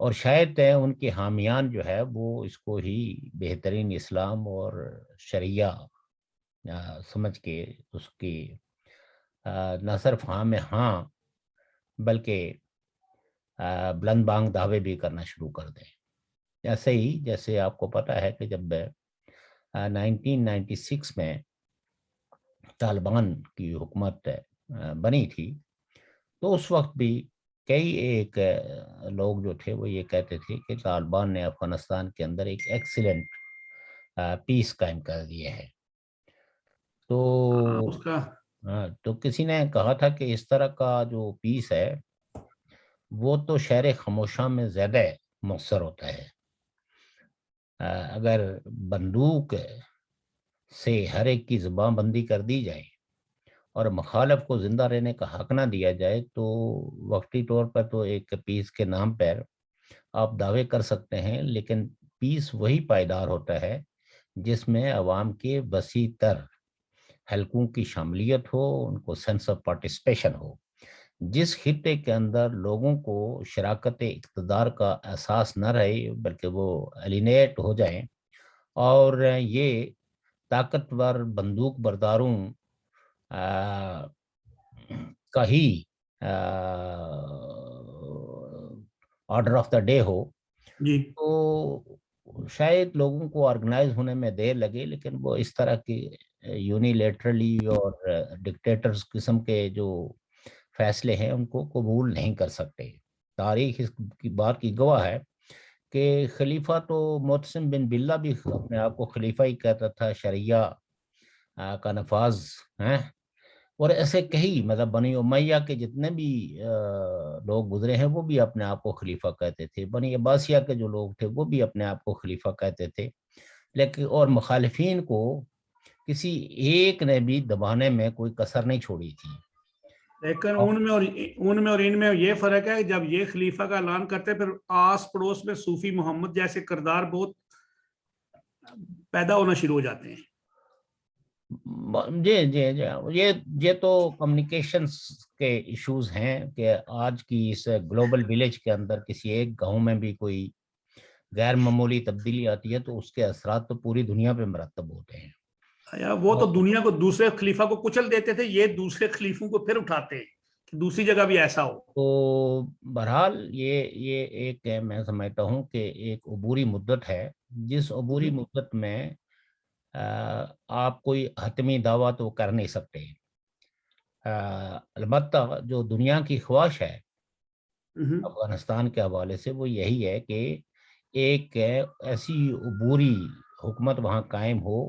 اور شاید ان کے حامیان جو ہے وہ اس کو ہی بہترین اسلام اور شریعہ سمجھ کے اس کی نہ صرف ہاں میں ہاں بلکہ بلند بانگ دعوے بھی کرنا شروع کر دیں. ایسے ہی جیسے آپ کو پتہ ہے کہ جب 1996 میں طالبان کی حکومت بنی تھی تو اس وقت بھی کئی ایک لوگ جو تھے وہ یہ کہتے تھے کہ طالبان نے افغانستان کے اندر ایک ایکسیلنٹ پیس قائم کر دیا ہے. اس کا تو کسی نے کہا تھا کہ اس طرح کا جو پیس ہے وہ تو شہر خاموشاں میں زیادہ مؤثر ہوتا ہے. اگر بندوق سے ہر ایک کی زبان بندی کر دی جائے اور مخالف کو زندہ رہنے کا حق نہ دیا جائے تو وقتی طور پر تو ایک پیس کے نام پر آپ دعوے کر سکتے ہیں، لیکن پیس وہی پائیدار ہوتا ہے جس میں عوام کے وسیع تر حلقوں کی شاملیت ہو، ان کو سینس آف پارٹیسپیشن ہو، جس خطے کے اندر لوگوں کو شراکت اقتدار کا احساس نہ رہے بلکہ وہ الینیٹ ہو جائیں اور یہ طاقتور بندوق برداروں کا ہی آرڈر آف دا ڈے ہو جی تو شاید لوگوں کو آرگنائز ہونے میں دیر لگے، لیکن وہ اس طرح کی یونیلیٹرلی اور ڈکٹیٹرز قسم کے جو فیصلے ہیں ان کو قبول نہیں کر سکتے. تاریخ اس کی بات کی گواہ ہے کہ خلیفہ تو معتصم بن باللہ بھی اپنے آپ کو خلیفہ ہی کہتا تھا، شریعہ کا نفاذ ہیں. اور ایسے کئی مطلب بنی امیہ کے جتنے بھی لوگ گزرے ہیں وہ بھی اپنے آپ کو خلیفہ کہتے تھے. بنی عباسیہ کے جو لوگ تھے وہ بھی اپنے آپ کو خلیفہ کہتے تھے، لیکن اور مخالفین کو کسی ایک نے بھی دبانے میں کوئی کسر نہیں چھوڑی تھی. لیکن ان میں اور ان میں یہ فرق ہے، جب یہ خلیفہ کا اعلان کرتے پھر آس پڑوس میں صوفی محمد جیسے کردار بہت پیدا ہونا شروع ہو جاتے ہیں. جی جی جی یہ تو کمیونیکیشنز کے ایشوز ہیں کہ آج کی اس گلوبل ویلیج کے اندر کسی ایک گاؤں میں بھی کوئی غیر معمولی تبدیلی آتی ہے تو اس کے اثرات تو پوری دنیا پہ مرتب ہوتے ہیں. وہ تو دنیا کو دوسرے خلیفہ کو کچل دیتے تھے، یہ دوسرے خلیفوں کو پھر اٹھاتے ہیں کہ دوسری جگہ بھی ایسا ہو. تو بہرحال یہ ایک میں سمجھتا ہوں کہ ایک عبوری مدت ہے، جس عبوری مدت میں آپ کوئی حتمی دعویٰ تو کر نہیں سکتے. البتہ جو دنیا کی خواہش ہے افغانستان کے حوالے سے وہ یہی ہے کہ ایک ایسی عبوری حکومت وہاں قائم ہو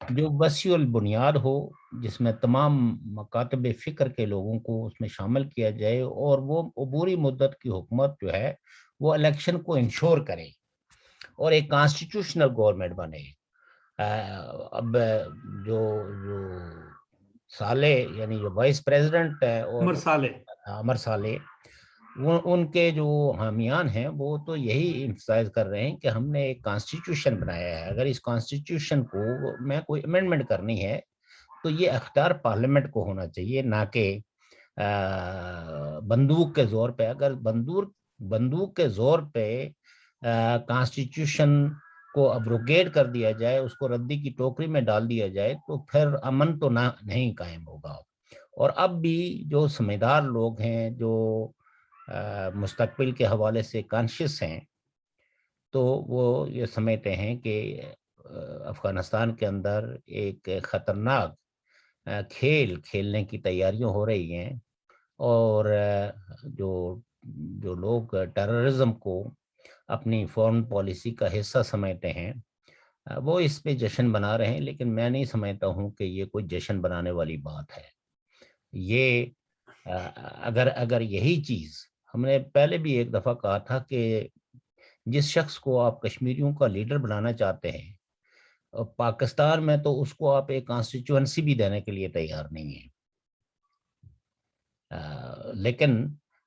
جو وسیع البنیاد ہو، جس میں تمام مکاتب فکر کے لوگوں کو اس میں شامل کیا جائے، اور وہ عبوری مدت کی حکومت جو ہے وہ الیکشن کو انشور کرے اور ایک کانسٹیٹیوشنل گورنمنٹ بنے. اب جو صالح یعنی جو وائس پریزیڈنٹ ہے اور عمر صالح، ان کے جو حامیان ہیں وہ تو یہی امفسائز کر رہے ہیں کہ ہم نے ایک کانسٹیٹیوشن بنایا ہے، اگر اس کانسٹیٹیوشن کو میں کوئی امینڈمنٹ کرنی ہے تو یہ اختیار پارلیمنٹ کو ہونا چاہیے، نہ کہ بندوق کے زور پہ. اگر بندوق کے زور پہ کانسٹیٹیوشن کو ابروگیٹ کر دیا جائے، اس کو ردی کی ٹوکری میں ڈال دیا جائے تو پھر امن تو نہیں قائم ہوگا. اور اب بھی جو سمجھدار لوگ ہیں، جو مستقبل کے حوالے سے کانشیس ہیں، تو وہ یہ سمجھتے ہیں کہ افغانستان کے اندر ایک خطرناک کھیل کھیلنے کی تیاریاں ہو رہی ہیں، اور جو لوگ ٹیررزم کو اپنی فورن پالیسی کا حصہ سمجھتے ہیں وہ اس پہ جشن بنا رہے ہیں، لیکن میں نہیں سمجھتا ہوں کہ یہ کوئی جشن بنانے والی بات ہے. یہ اگر یہی چیز ہم نے پہلے بھی ایک دفعہ کہا تھا کہ جس شخص کو آپ کشمیریوں کا لیڈر بنانا چاہتے ہیں پاکستان میں، تو اس کو آپ ایک کانسٹیچوئنسی بھی دینے کے لیے تیار نہیں ہیں، لیکن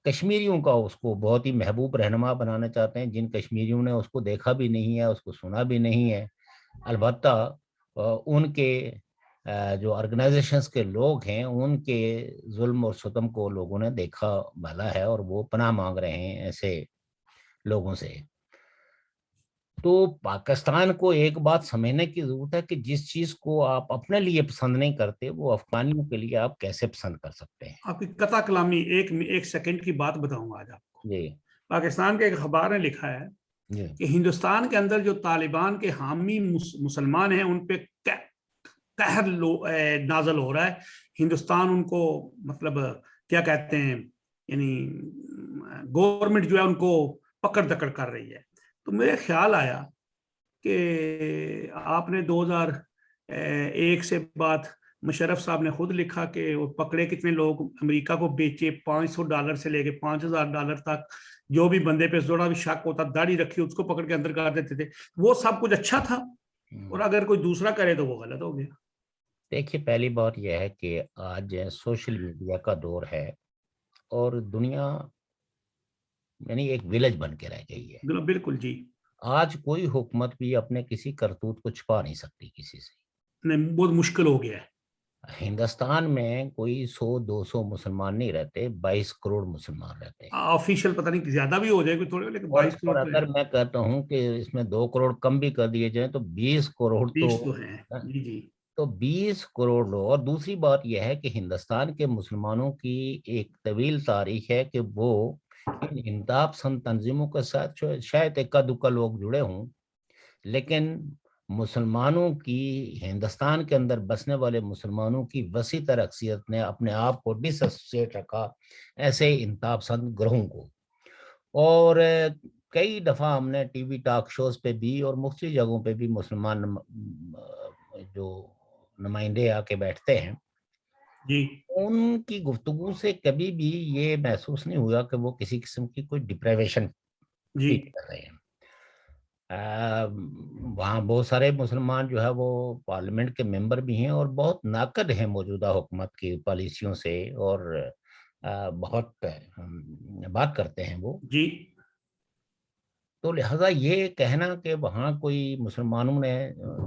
کشمیریوں کا اس کو بہت ہی محبوب رہنما بنانا چاہتے ہیں، جن کشمیریوں نے اس کو دیکھا بھی نہیں ہے، اس کو سنا بھی نہیں ہے. البتہ ان کے جو آرگنائزیشنز کے لوگ ہیں ان کے ظلم اور ستم کو لوگوں نے دیکھا بھالا ہے اور وہ پناہ مانگ رہے ہیں ایسے لوگوں سے. تو پاکستان کو ایک بات سمجھنے کی ضرورت ہے کہ جس چیز کو آپ اپنے لیے پسند نہیں کرتے وہ افغانیوں کے لیے آپ کیسے پسند کر سکتے ہیں. آپ کی قطع کلامی ایک سیکنڈ کی بات بتاؤں آج آپ کو. جی پاکستان کے ایک اخبار نے لکھا ہے جی کہ ہندوستان کے اندر جو طالبان کے حامی مسلمان ہیں ان پہ قہر نازل ہو رہا ہے. ہندوستان ان کو مطلب کیا کہتے ہیں یعنی گورنمنٹ جو ہے ان کو پکڑ دکڑ کر رہی ہے. تو میرے خیال آیا کہ آپ نے 2001 سے بعد مشرف صاحب نے خود لکھا کہ وہ پکڑے کتنے لوگ امریکہ کو بیچے $500 سے لے کے $5000 تک. جو بھی بندے پہ تھوڑا بھی شک ہوتا داڑھی رکھی اس کو پکڑ کے اندر کر دیتے تھے. وہ سب کچھ اچھا تھا اور اگر کوئی دوسرا کرے تو وہ غلط ہو گیا. دیکھیے پہلی بات یہ ہے کہ آج سوشل میڈیا کا دور ہے اور دنیا یعنی ایک ولیج بن کے رہ گئی ہے. بالکل جی. آج کوئی حکومت بھی اپنے کسی کرتوت کو چھپا نہیں سکتی کسی سے. نہیں بہت مشکل ہو گیا ہے. ہندوستان میں کوئی 100-200 مسلمان نہیں رہتے, 22 کروڑ مسلمان رہتے ہیں. آفیشیل پتہ نہیں زیادہ بھی ہو جائے کوئی تھوڑے لیکن 22 اور کروڑ تو اگر میں کہتا ہوں کہ اس میں 2 کروڑ کم بھی کر دیے جائیں تو 20 کروڑ 20 تو ہیں. جی جی. تو 20 کروڑ لوگ. اور دوسری بات یہ ہے کہ ہندوستان کے مسلمانوں کی ایک طویل تاریخ ہے کہ وہ ان انتہا پسند تنظیموں کے ساتھ شاید اکا دکا لوگ جڑے ہوں, لیکن مسلمانوں کی ہندوستان کے اندر بسنے والے مسلمانوں کی وسیع تر اکثریت نے اپنے آپ کو ڈس ایسوسیٹ رکھا ایسے انتہا پسند گروہوں کو. اور کئی دفعہ ہم نے ٹی وی ٹاک شوز پہ بھی اور مختلف جگہوں پہ بھی مسلمان جو نمائندے آ کے بیٹھتے ہیں جی ان کی گفتگو سے کبھی بھی یہ محسوس نہیں ہوا کہ وہ کسی قسم کی کوئی ڈپریویشن جی فیل کر رہے ہیں. وہاں بہت سارے مسلمان جو ہے وہ پارلیمنٹ کے ممبر بھی ہیں اور بہت ناقد ہیں موجودہ حکومت کی پالیسیوں سے اور بہت بات کرتے ہیں وہ. جی. تو لہٰذا یہ کہنا کہ وہاں کوئی مسلمانوں نے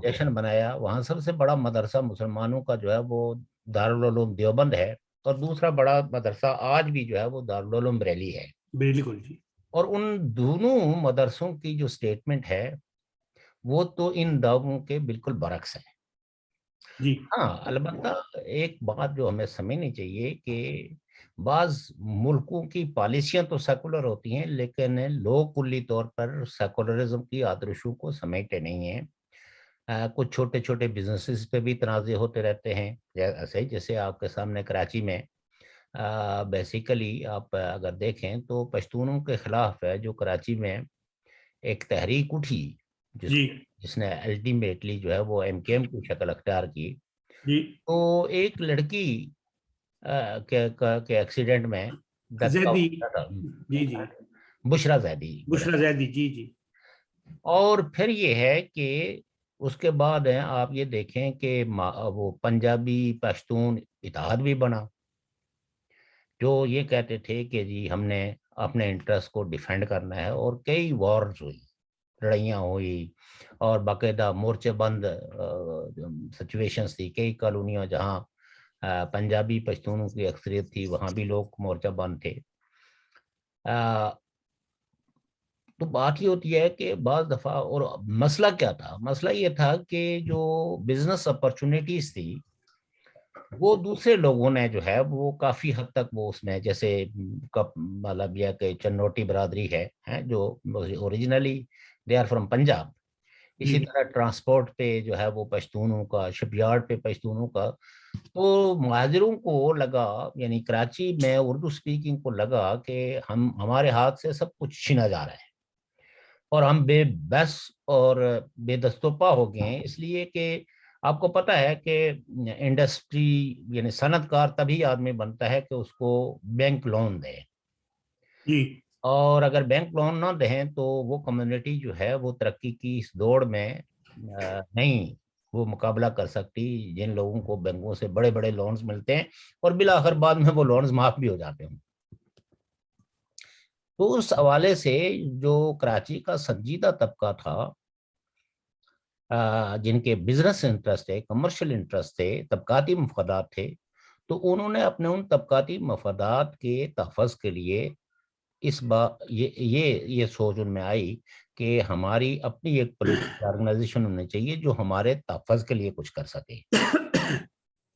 جشن بنایا, وہاں سب سے بڑا مدرسہ مسلمانوں کا جو ہے وہ دارالعلوم دیوبند ہے اور دوسرا بڑا مدرسہ آج بھی جو ہے وہ دارالعلوم بریلی ہے. بالکل جی. اور ان دونوں مدرسوں کی جو سٹیٹمنٹ ہے وہ تو ان دعووں کے بالکل برعکس ہے. جی ہاں البتہ ایک بات جو ہمیں سمجھنی چاہیے کہ بعض ملکوں کی پالیسیاں تو سیکولر ہوتی ہیں لیکن لوگ کلی طور پر سیکولرزم کی آدرشوں کو سمیٹے نہیں ہیں. کچھ چھوٹے چھوٹے بزنسز پہ بھی تنازع ہوتے رہتے ہیں, ایسے جیسے آپ کے سامنے کراچی میں بیسیکلی آپ اگر دیکھیں تو پشتونوں کے خلاف ہے جو کراچی میں ایک تحریک اٹھی جی جس نے الٹیمیٹلی جو ہے وہ ایم کے ایم کی شکل اختیار کی. جی. تو ایک لڑکی کے ایکسیڈنٹ میں زیدی. جی جی. بشرا زیدی. بشرا زیدی. جی جی. اور پھر یہ ہے کہ اس کے بعد آپ یہ دیکھیں کہ وہ پنجابی پشتون اتحاد بھی بنا جو یہ کہتے تھے کہ جی ہم نے اپنے انٹرسٹ کو ڈیفینڈ کرنا ہے, اور کئی وارز ہوئی, لڑائیاں ہوئی اور باقاعدہ مورچے بند سچویشنز تھی. کئی کالونیاں جہاں پنجابی پشتونوں کی اکثریت تھی وہاں بھی لوگ مورچہ بند تھے. تو بات یہ ہوتی ہے کہ بعض دفعہ, اور مسئلہ کیا تھا, مسئلہ یہ تھا کہ جو بزنس اپرچونیٹیز تھی وہ دوسرے لوگوں نے جو ہے وہ کافی حد تک وہ اس میں, جیسے مطلب یہ کہ چنوٹی برادری ہے جو originally they are from Punjab, اسی طرح ٹرانسپورٹ پہ جو ہے وہ پشتونوں کا, شپ یارڈ پہ پشتونوں کا. تو مہاجروں کو لگا, یعنی کراچی میں اردو سپیکنگ کو لگا کہ ہمارے ہاتھ سے سب کچھ چھینا جا رہا ہے اور ہم بے بس اور بے دستوپا ہو گئے ہیں. اس لیے کہ آپ کو پتہ ہے کہ انڈسٹری یعنی صنعت کار تبھی آدمی بنتا ہے کہ اس کو بینک لون دے, اور اگر بینک لون نہ دیں تو وہ کمیونٹی جو ہے وہ ترقی کی اس دوڑ میں نہیں وہ مقابلہ کر سکتی جن لوگوں کو بینکوں سے بڑے بڑے لونز ملتے ہیں اور بالآخر بعد میں وہ لونز معاف بھی ہو جاتے ہیں. تو اس حوالے سے جو کراچی کا سنجیدہ طبقہ تھا جن کے بزنس انٹرسٹ تھے, کمرشل انٹرسٹ تھے, طبقاتی مفادات تھے, تو انہوں نے اپنے ان طبقاتی مفادات کے تحفظ کے لیے اس بات یہ سوچ ان میں آئی کہ ہماری اپنی ایک پولیٹیکل آرگنائزیشن ہونی چاہیے جو ہمارے تحفظ کے لیے کچھ کر سکے.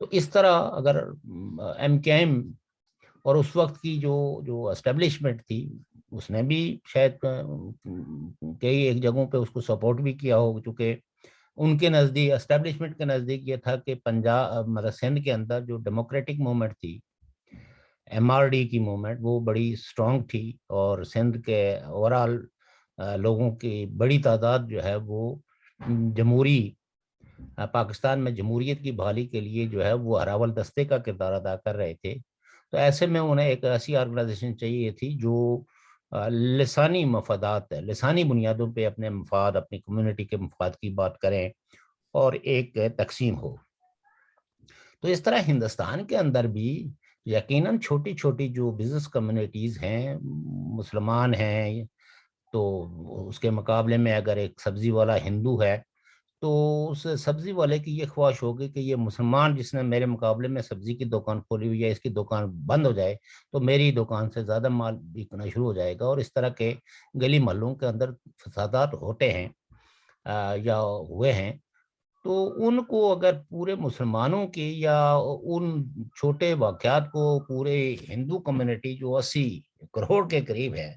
تو اس طرح اگر ایم کے ایم اور اس وقت کی جو اسٹیبلشمنٹ تھی اس نے بھی شاید کئی ایک جگہوں پہ اس کو سپورٹ بھی کیا ہو، چونکہ ان کے نزدیک اسٹیبلشمنٹ کے نزدیک یہ تھا کہ پنجاب مطلب سندھ کے اندر جو ڈیموکریٹک موومنٹ تھی، ایم آر ڈی کی موومنٹ، وہ بڑی اسٹرانگ تھی اور سندھ کے اوورال لوگوں کی بڑی تعداد جو ہے وہ جمہوری پاکستان میں جمہوریت کی بحالی کے لیے جو ہے وہ اراول دستے کا کردار ادا کر رہے تھے. تو ایسے میں انہیں ایک ایسی آرگنائزیشن چاہیے تھی جو لسانی مفادات، لسانی بنیادوں پہ اپنے مفاد، اپنی کمیونٹی کے مفاد کی بات کریں اور ایک تقسیم ہو. تو اس طرح ہندوستان کے اندر بھی یقیناً چھوٹی چھوٹی جو بزنس کمیونٹیز ہیں، مسلمان ہیں، تو اس کے مقابلے میں اگر ایک سبزی والا ہندو ہے تو اس سبزی والے کی یہ خواہش ہوگی کہ یہ مسلمان جس نے میرے مقابلے میں سبزی کی دکان کھولی ہوئی ہے، اس کی دکان بند ہو جائے تو میری دکان سے زیادہ مال بکنا شروع ہو جائے گا. اور اس طرح کے گلی محلوں کے اندر فسادات ہوتے ہیں یا ہوئے ہیں. تو ان کو اگر پورے مسلمانوں کی یا ان چھوٹے واقعات کو پورے ہندو کمیونٹی جو 80 کروڑ کے قریب ہے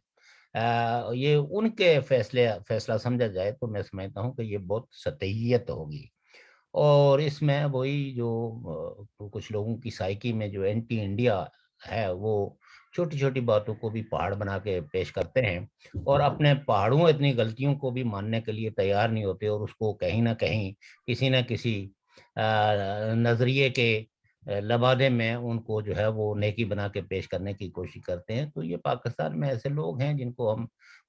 یہ ان کے فیصلہ سمجھا جائے تو میں سمجھتا ہوں کہ یہ بہت سطحیت ہوگی. اور اس میں وہی جو کچھ لوگوں کی سائیکی میں جو اینٹی انڈیا ہے وہ چھوٹی چھوٹی باتوں کو بھی پہاڑ بنا کے پیش کرتے ہیں اور اپنے پہاڑوں اتنی غلطیوں کو بھی ماننے کے لیے تیار نہیں ہوتے اور اس کو کہیں نہ کہیں کسی نہ کسی نظریے کے لبادے میں ان کو جو ہے وہ نیکی بنا کے پیش کرنے کی کوشش کرتے ہیں. تو یہ پاکستان میں ایسے لوگ ہیں جن کو ہم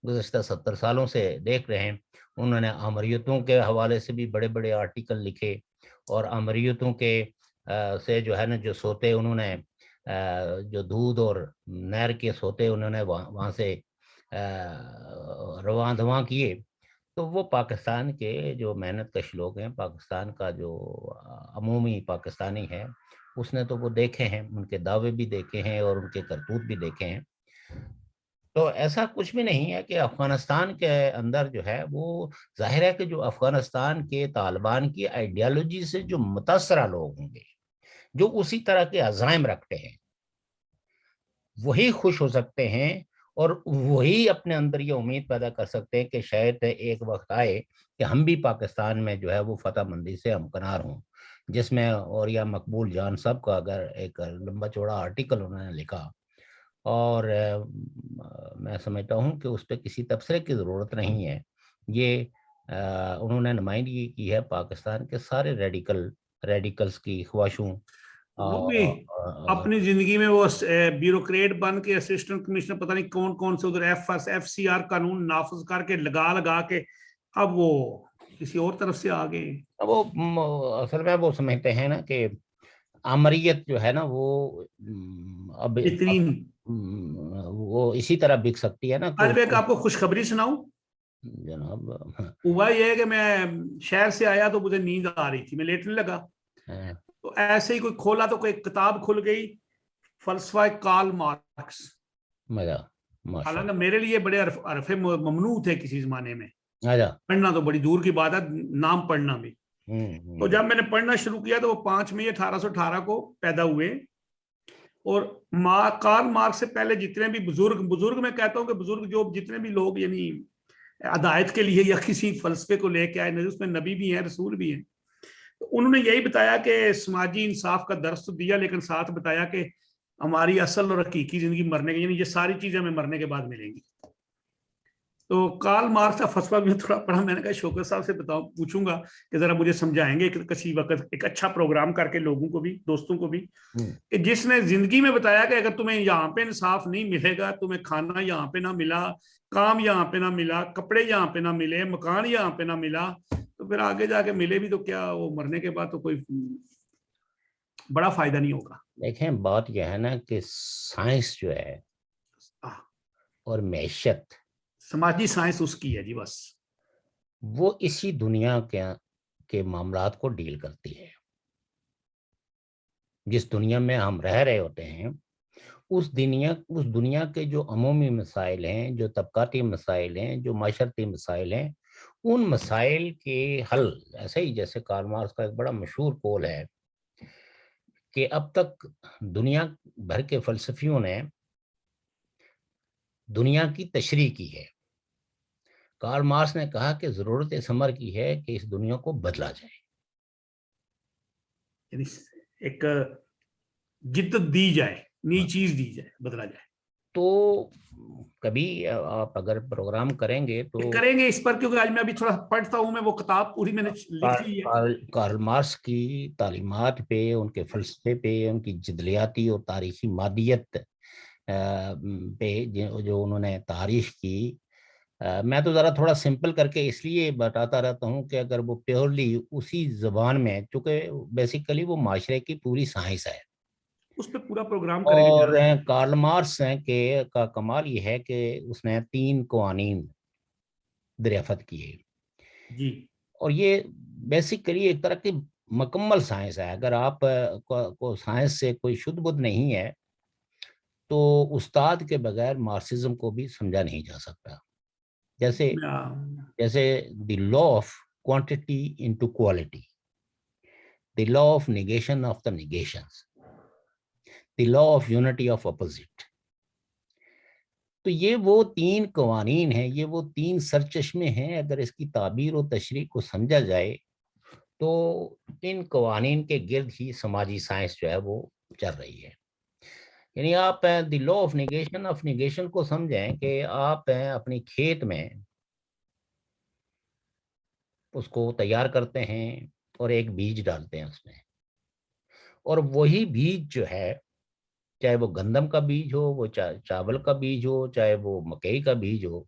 گزشتہ 70 سالوں سے دیکھ رہے ہیں. انہوں نے امریتوں کے حوالے سے بھی بڑے بڑے آرٹیکل لکھے اور امریتوں کے سے جو ہے نا جو سوتے انہوں نے جو دودھ اور نہر کے سوتے انہوں نے وہاں سے رواں دواں کیے. تو وہ پاکستان کے جو محنت کش لوگ ہیں، پاکستان کا جو عمومی پاکستانی ہے، اس نے تو وہ دیکھے ہیں، ان کے دعوے بھی دیکھے ہیں اور ان کے کرتوت بھی دیکھے ہیں. تو ایسا کچھ بھی نہیں ہے کہ افغانستان کے اندر جو ہے وہ ظاہر ہے کہ جو افغانستان کے طالبان کی آئیڈیالوجی سے جو متاثرہ لوگ ہوں گے، جو اسی طرح کے عزائم رکھتے ہیں، وہی خوش ہو سکتے ہیں اور وہی اپنے اندر یہ امید پیدا کر سکتے ہیں کہ شاید ایک وقت آئے کہ ہم بھی پاکستان میں جو ہے وہ فتح مندی سے ہمکنار ہوں. جس میں اور یا مقبول جان صاحب کا اگر ایک لمبا چوڑا آرٹیکل انہوں نے لکھا اور میں سمجھتا ہوں کہ اس پہ کسی تبصرے کی ضرورت نہیں ہے. یہ انہوں نے نمائندگی کی ہے پاکستان کے سارے ریڈیکلز کی خواہشوں. وہ بھی اپنی زندگی میں وہ بیوروکریٹ بن کے اسسٹنٹ کمشنر پتہ نہیں کون کون سے ادھر ایف سی آر قانون نافذ کر کے لگا کے اب وہ کسی اور طرف سے آ گئے. وہ اصل میں وہ سمجھتے ہیں نا کہ آمریت جو ہے نا وہ اب وہ اسی طرح بک سکتی ہے نا. آج میں آپ کو خوشخبری سناؤں جناب؟ ہوا یہ ہے کہ میں شہر سے آیا تو مجھے نیند آ رہی تھی، میں لیٹنے لگا تو ایسے ہی کوئی کھولا تو کوئی کتاب کھل گئی، فلسفہ کارل مارکس. حالانکہ میرے لیے بڑے عرفے ممنوع تھے کسی زمانے میں، پڑھنا تو بڑی دور کی بات ہے، نام پڑھنا بھی. تو جب میں نے پڑھنا شروع کیا تو وہ 5 مئی 1818 کو پیدا ہوئے. اور کارل مارکس سے پہلے جتنے بھی بزرگ میں کہتا ہوں کہ بزرگ جو جتنے بھی لوگ یعنی ہدایت کے لیے یا کسی فلسفے کو لے کے آئے، اس میں نبی بھی ہیں، رسول بھی ہیں. تو انہوں نے یہی بتایا کہ سماجی انصاف کا درس تو دیا، لیکن ساتھ بتایا کہ ہماری اصل اور حقیقی زندگی مرنے کے، یعنی یہ ساری چیزیں ہمیں مرنے کے بعد ملیں گی. تو کارل مارکس کا فلسفہ میں تھوڑا پڑھا، میں نے کہا شوکت صاحب سے پوچھوں گا کہ ذرا مجھے سمجھائیں گے کسی وقت ایک اچھا پروگرام کر کے لوگوں کو بھی، دوستوں کو بھی، کہ جس نے زندگی میں بتایا کہ اگر تمہیں یہاں پہ انصاف نہیں ملے گا، تمہیں کھانا یہاں پہ نہ ملا، کام یہاں پہ نہ ملا، کپڑے یہاں پہ نہ ملے، مکان یہاں پہ نہ ملا، تو پھر آگے جا کے ملے بھی تو کیا، وہ مرنے کے بعد تو کوئی بڑا فائدہ نہیں ہوگا. دیکھیں بات یہ ہے نا کہ سائنس جو ہے اور معیشت، سماجی سائنس اس کی ہے جی، بس وہ اسی دنیا کے معاملات کو ڈیل کرتی ہے. جس دنیا میں ہم رہ رہے ہوتے ہیں اس دنیا کے جو عمومی مسائل ہیں، جو طبقاتی مسائل ہیں، جو معاشرتی مسائل ہیں، ان مسائل کے حل، ایسے ہی جیسے کارل مارکس کا ایک بڑا مشہور قول ہے کہ اب تک دنیا بھر کے فلسفیوں نے دنیا کی تشریح کی ہے، کارل مارکس نے کہا کہ ضرورت اس امر کی ہے کہ اس دنیا کو بدلا جائے، یعنی ایک جدت دی جائے، نئی چیز دی جائے، بدلا جائے. تو کبھی آپ اگر پروگرام کریں گے تو کریں گے اس پر، کیونکہ آج میں ابھی تھوڑا پڑھتا ہوں، میں وہ کتاب پوری میں نے لکھ لی ہے. کارل مارکس کی تعلیمات پہ، ان کے فلسفے پہ، ان کی جدلیاتی اور تاریخی مادیت پہ جو انہوں نے تعریف کی، میں تو ذرا تھوڑا سمپل کر کے اس لیے بتاتا رہتا ہوں کہ اگر وہ پیورلی اسی زبان میں، چونکہ بیسیکلی وہ معاشرے کی پوری سائنس ہے، اس پہ پورا پروگرام کریں اور گے. کارل مارکس کا کمال یہ ہے کہ اس نے 3 قوانین دریافت کیے، جی. اور یہ بیسیکلی ایک طرح کی مکمل سائنس ہے. اگر آپ کو سائنس سے کوئی شدھ بدھ نہیں ہے تو استاد کے بغیر مارکسزم کو بھی سمجھا نہیں جا سکتا. جیسے the law of quantity into quality, the law of negation of the negations, the law of unity of opposite. تو یہ وہ 3 قوانین ہیں، یہ وہ 3 سرچشمے ہیں. اگر اس کی تعبیر و تشریح کو سمجھا جائے تو ان قوانین کے گرد ہی سماجی سائنس جو ہے وہ چل رہی ہے. یعنی آپ دی لا آف نیگیشن کو سمجھیں کہ آپ اپنی کھیت میں اس کو تیار کرتے ہیں اور ایک بیج ڈالتے ہیں اس میں، اور وہی بیج جو ہے، چاہے وہ گندم کا بیج ہو، وہ چاول کا بیج ہو، چاہے وہ مکئی کا بیج ہو،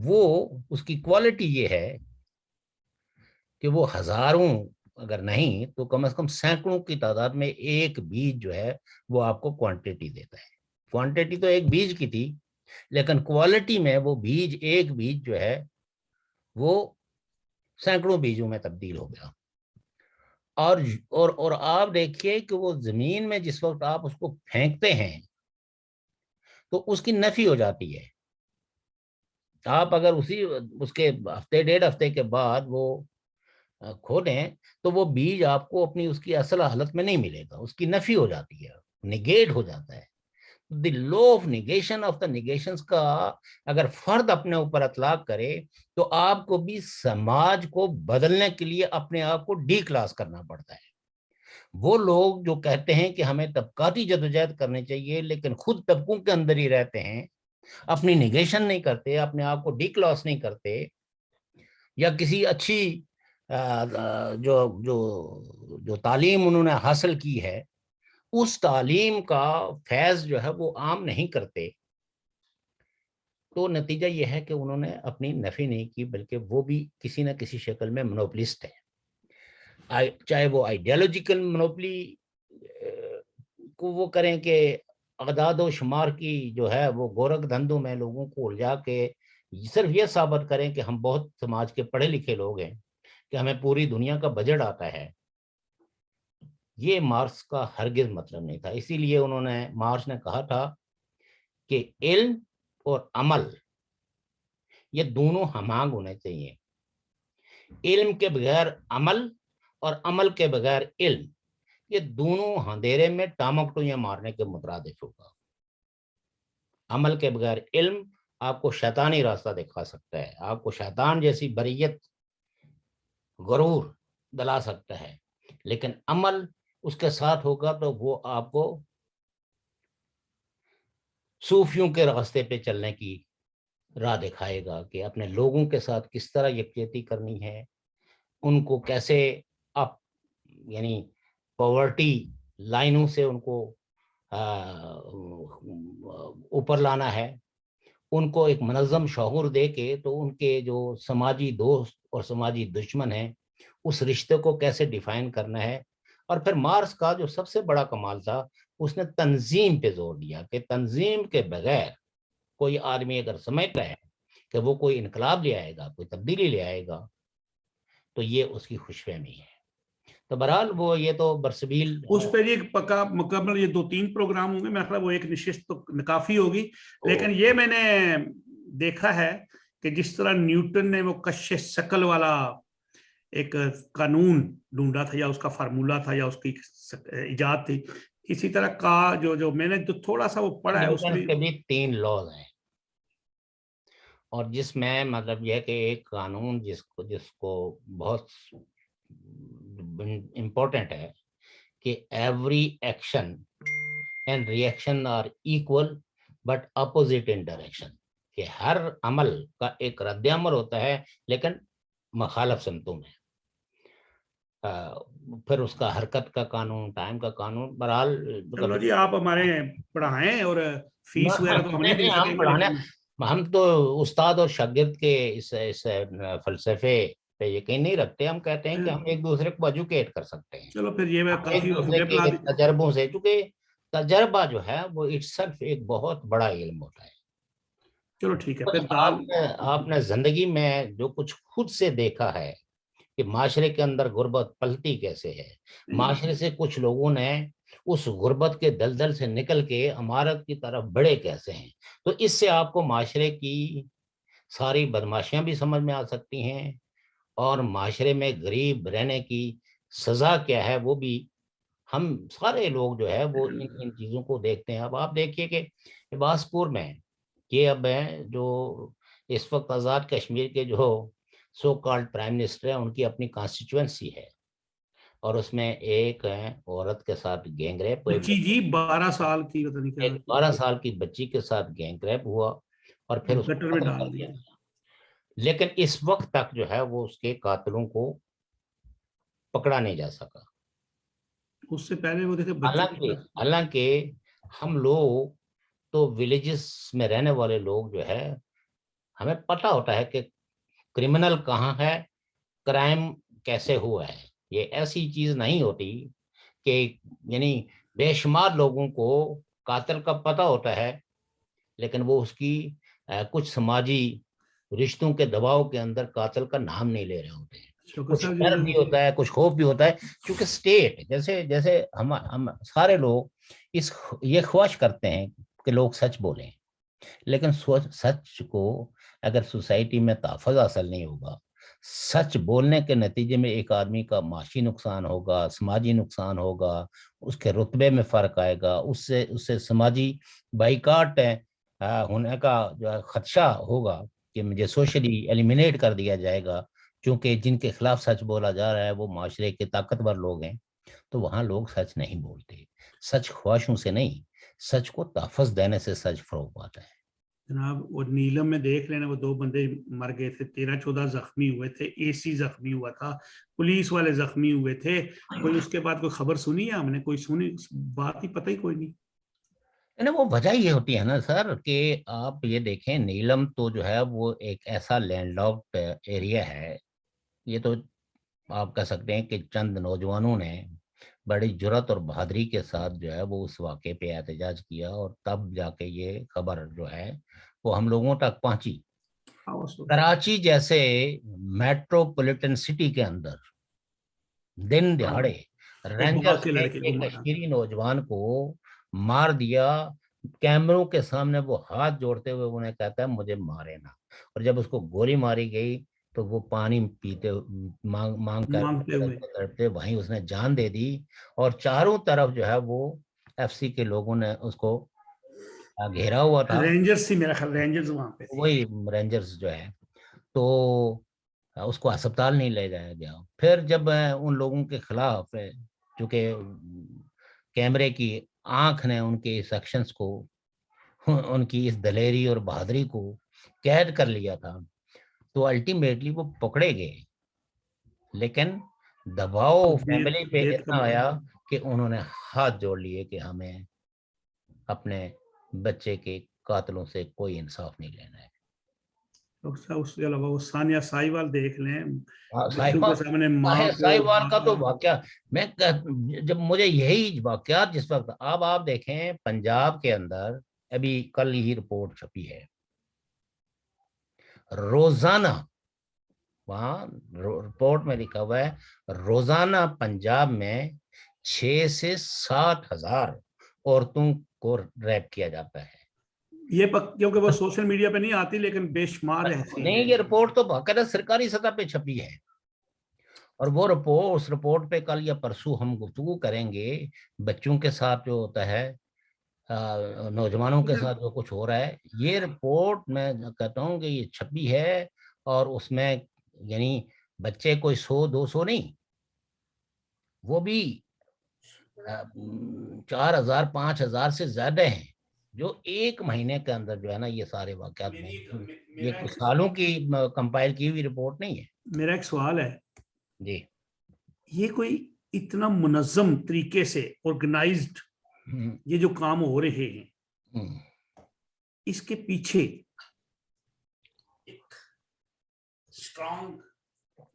وہ اس کی کوالٹی یہ ہے کہ وہ ہزاروں اگر نہیں تو کم از کم سینکڑوں کی تعداد میں ایک بیج جو ہے وہ آپ کو کوانٹٹی دیتا ہے. کوانٹٹی تو ایک بیج کی تھی، لیکن کوالٹی میں وہ بیج، ایک بیج جو ہے وہ سینکڑوں بیجوں میں تبدیل ہو گیا. اور آپ دیکھیے کہ وہ زمین میں جس وقت آپ اس کو پھینکتے ہیں تو اس کی نفی ہو جاتی ہے. آپ اگر اس کے ہفتے 1.5 ہفتے کے بعد وہ کھودیں تو وہ بیج آپ کو اپنی اس کی اصل حالت میں نہیں ملے گا، اس کی نفی ہو جاتی ہے، نیگیٹ ہو جاتا ہے. The law of negation of the negations کا اگر فرد اپنے اوپر اطلاق کرے تو آپ کو بھی سماج کو بدلنے کے لیے اپنے آپ کو ڈی کلاس کرنا پڑتا ہے. وہ لوگ جو کہتے ہیں کہ ہمیں طبقاتی جدوجہد کرنی چاہیے لیکن خود طبقوں کے اندر ہی رہتے ہیں، اپنی نیگیشن نہیں کرتے، اپنے آپ کو ڈی کلاس نہیں کرتے، یا کسی اچھی جو تعلیم انہوں نے حاصل کی ہے اس تعلیم کا فیض جو ہے وہ عام نہیں کرتے، تو نتیجہ یہ ہے کہ انہوں نے اپنی نفی نہیں کی، بلکہ وہ بھی کسی نہ کسی شکل میں منوپلسٹ ہے. چاہے وہ آئیڈیالوجیکل منوپلی کو وہ کریں کہ اعداد و شمار کی جو ہے وہ گورکھ دھندوں میں لوگوں کو الجھا کے صرف یہ ثابت کریں کہ ہم بہت سماج کے پڑھے لکھے لوگ ہیں، کہ ہمیں پوری دنیا کا بجٹ آتا ہے. یہ مارکس کا ہرگز مطلب نہیں تھا. اسی لیے مارکس نے کہا تھا کہ علم اور عمل یہ دونوں ہم آہنگ ہونے چاہیے. علم کے بغیر عمل اور عمل کے بغیر علم، یہ دونوں اندھیرے میں ٹامکٹویاں مارنے کے مترادف ہوگا. عمل کے بغیر علم آپ کو شیطانی راستہ دکھا سکتا ہے، آپ کو شیطان جیسی بریت، غرور دلا سکتا ہے، لیکن عمل اس کے ساتھ ہوگا تو وہ آپ کو صوفیوں کے راستے پہ چلنے کی راہ دکھائے گا، کہ اپنے لوگوں کے ساتھ کس طرح یکجہتی کرنی ہے، ان کو کیسے آپ یعنی پاورٹی لائنوں سے ان کو اوپر لانا ہے، ان کو ایک منظم شعور دے کے تو ان کے جو سماجی دوست اور سماجی دشمن ہیں اس رشتے کو کیسے ڈیفائن کرنا ہے. اور پھر مارکس کا جو سب سے بڑا کمال تھا، اس نے تنظیم پہ زور دیا کہ تنظیم کے بغیر کوئی آدمی اگر سمجھتا ہے کہ وہ کوئی انقلاب لے آئے گا، کوئی تبدیلی لے آئے گا، تو یہ اس کی خوش فہمی ہے. تو بہرحال وہ یہ تو برسبیل اس پہ یہ پکا مکمل یہ 2-3 پروگرام ہوں گے، میں خیال وہ ایک نشست تو کافی ہوگی. لیکن یہ میں نے دیکھا ہے کہ جس طرح نیوٹن نے وہ کش ثقل والا ایک قانون ڈھونڈا تھا یا اس کا فارمولا تھا یا اس کی ایجاد تھی، اسی طرح کا جو میں نے جو تھوڑا سا وہ پڑھا ہے اس نیوٹن میں کے بھی 3 لاز ہیں، اور جس میں مطلب یہ کہ ایک قانون جس کو بہت امپورٹنٹ ہے کہ every action and reaction are equal but opposite in direction, کہ ہر عمل کا ایک رد عمل ہوتا ہے لیکن مخالف سمتوں میں. پھر اس کا حرکت کا قانون، ٹائم کا قانون، بہرحال چلو جی آپ ہمارے پڑھائیں، اور فیس وغیرہ تو ہم نہیں دے سکیں گے لیکن ہم تو استاد اور شاگرد کے اس فلسفے پہ یقین نہیں رکھتے. ہم کہتے ہیں کہ ہم ایک دوسرے کو ایجوکیٹ کر سکتے ہیں چلو پھر یہ ایک دوسرے کے تجربوں سے، چونکہ تجربہ جو ہے وہ اٹسیلف ایک بہت بڑا علم ہوتا ہے. چلو ٹھیک ہے. پھر آپ نے زندگی میں جو کچھ خود سے دیکھا ہے کہ معاشرے کے اندر غربت پلتی کیسے ہے، معاشرے سے کچھ لوگوں نے اس غربت کے دلدل سے نکل کے عمارت کی طرف بڑھے کیسے ہیں، تو اس سے آپ کو معاشرے کی ساری بدماشیاں بھی سمجھ میں آ سکتی ہیں، اور معاشرے میں غریب رہنے کی سزا کیا ہے وہ بھی ہم سارے لوگ جو ہے وہ ان چیزوں کو دیکھتے ہیں. اب آپ دیکھیے کہ عباس پور میں یہ اب ہیں جو اس وقت آزاد کشمیر کے جو سو کالڈ پرائم منسٹر ہیں، ان کی اپنی کانسٹیچوئنسی ہے، اور اس میں ایک عورت کے ساتھ گینگ ریپ، جی 12 سال کی پتہ نہیں ایک کیا 12 سال کی بچی کے ساتھ گینگ ریپ ہوا اور پھر اس کو گٹر میں قتل کر ڈال دیا. دیا. لیکن اس وقت تک جو ہے وہ اس کے قاتلوں کو پکڑا نہیں جا سکا. اس سے پہلے وہ دیکھے بچوں کی حالانکہ ہم لوگ تو ولیجز میں رہنے والے لوگ جو ہے ہمیں پتہ ہوتا ہے کہ کرمنل کہاں ہے، کرائم کیسے ہوا ہے. یہ ایسی چیز نہیں ہوتی کہ یعنی بے شمار لوگوں کو قاتل کا پتہ ہوتا ہے لیکن وہ اس کی کچھ سماجی رشتوں کے دباؤ کے اندر قاتل کا نام نہیں لے رہے ہوتے ہیں. کچھ ڈر بھی ہوتا ہے، کچھ خوف بھی ہوتا ہے، کیونکہ اسٹیٹ جیسے ہم سارے لوگ یہ خواہش کرتے ہیں کہ لوگ سچ بولیں، لیکن سچ کو اگر سوسائٹی میں تحفظ حاصل نہیں ہوگا، سچ بولنے کے نتیجے میں ایک آدمی کا معاشی نقصان ہوگا، سماجی نقصان ہوگا، اس کے رتبے میں فرق آئے گا، اس سے سماجی بائیکاٹ ہونے کا جو ہے خدشہ ہوگا کہ مجھے سوشلی ایلیمینیٹ کر دیا جائے گا، کیونکہ جن کے خلاف سچ بولا جا رہا ہے وہ معاشرے کے طاقتور لوگ ہیں. تو وہاں لوگ سچ نہیں بولتے. سچ خواہشوں سے نہیں، سچ کو تحفظ دینے سے سچ فروغ پاتا ہے. جناب وہ نیلم میں دیکھ لینا، وہ 2 بندے مر گئے تھے، 13-14 زخمی ہوئے تھے، اے سی زخمی ہوا تھا، پولیس والے زخمی ہوئے تھے. کوئی اس کے بعد کوئی خبر سنی ہے؟ ہم نے کوئی سنی بات ہی پتہ ہی کوئی نہیں. وہ وجہ یہ ہوتی ہے نا سر کہ آپ یہ دیکھیں نیلم تو جو ہے وہ ایک ایسا لینڈ لاکڈ ایریا ہے. یہ تو آپ کہہ سکتے ہیں کہ چند نوجوانوں نے بڑی جرات اور بہادری کے ساتھ جو ہے وہ اس واقعے پہ احتجاج کیا، اور تب جا کے یہ خبر جو ہے وہ ہم لوگوں تک پہنچی. کراچی جیسے میٹروپولیٹن سٹی کے اندر دن دہاڑے رینجرز نے ایک کشمیری نوجوان کو مار دیا. کیمروں کے سامنے وہ ہاتھ جوڑتے ہوئے انہیں کہتا ہے مجھے مارے نا، اور جب اس کو گولی ماری گئی تو وہ پانی پیتے مانگ کر وہیں اس نے جان دے دی. اور چاروں طرف جو ہے وہ ایف سی کے لوگوں نے اس کو گھیرا ہوا تھا. رینجرز سی میرا خیال رینجرز وہاں پہ وہی رینجرز جو ہے، تو اس کو ہسپتال نہیں لے جایا گیا. پھر جب ان لوگوں کے خلاف چونکہ کیمرے کی آنکھ نے ان کے اس ایکشنز کو، ان کی اس دلیری اور بہادری کو قید کر لیا تھا، تو الٹیمیٹلی وہ پکڑے گئے. لیکن دباؤ فیملی پہ اتنا آیا کہ انہوں نے ہاتھ جوڑ لیے کہ ہمیں اپنے بچے کے قاتلوں سے کوئی انصاف نہیں لینا ہے. اس کے علاوہ وہ ثانیہ ساہیوال دیکھ لیں، ساہیوال کا تو واقعہ میں جب مجھے یہی واقعات جس وقت اب آپ دیکھیں پنجاب کے اندر ابھی کل ہی رپورٹ چھپی ہے، روزانہ وہاں رپورٹ میں لکھا ہوا ہے روزانہ پنجاب میں 6 سے 60,000 عورتوں کو ریپ کیا جاتا ہے. یہ کیونکہ وہ سوشل میڈیا پہ نہیں آتی لیکن بے شمار ایسی نہیں، ہیں. یہ رپورٹ تو باقاعدہ سرکاری سطح پہ چھپی ہے. اور وہ رپورٹ، اس رپورٹ پہ کل یا پرسوں ہم گفتگو کریں گے. بچوں کے ساتھ جو ہوتا ہے، نوجوانوں کے ساتھ جو کچھ ہو رہا ہے، یہ رپورٹ میں کہتا ہوں کہ یہ چھپی ہے. اور اس میں یعنی بچے کوئی 100-200 نہیں، وہ بھی 4,000-5,000 سے زیادہ ہیں جو ایک مہینے کے اندر جو ہے نا یہ سارے واقعات میں. یہ کچھ سالوں کی کمپائل کی ہوئی رپورٹ نہیں ہے. میرا ایک سوال ہے جی، یہ کوئی اتنا منظم طریقے سے آرگنائزڈ یہ جو کام ہو رہے ہیں، اس کے پیچھے ایک اسٹرانگ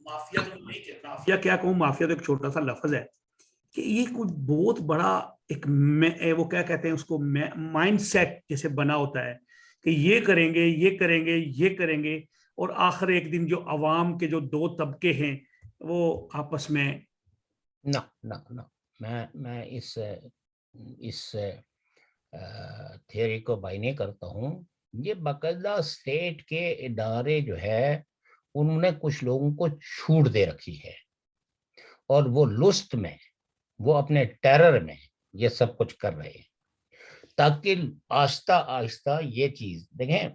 مافیا، مافیا کیا کہوں، مافیا تو ایک چھوٹا سا لفظ ہے، کہ یہ کوئی بہت بڑا ایک وہ کیا کہتے ہیں اس کو، مائنڈ سیٹ جیسے بنا ہوتا ہے کہ یہ کریں گے، یہ کریں گے، یہ کریں گے، اور آخر ایک دن جو عوام کے جو دو طبقے ہیں وہ آپس میں. نہ نہ نہ، میں اس تھیوری کو بائی نہیں کرتا ہوں. یہ باقاعدہ اسٹیٹ کے ادارے جو ہے انہوں نے کچھ لوگوں کو چھوٹ دے رکھی ہے، اور وہ لست میں، وہ اپنے ٹیرر میں یہ سب کچھ کر رہے ہیں تاکہ آہستہ آہستہ یہ چیز دیکھیں.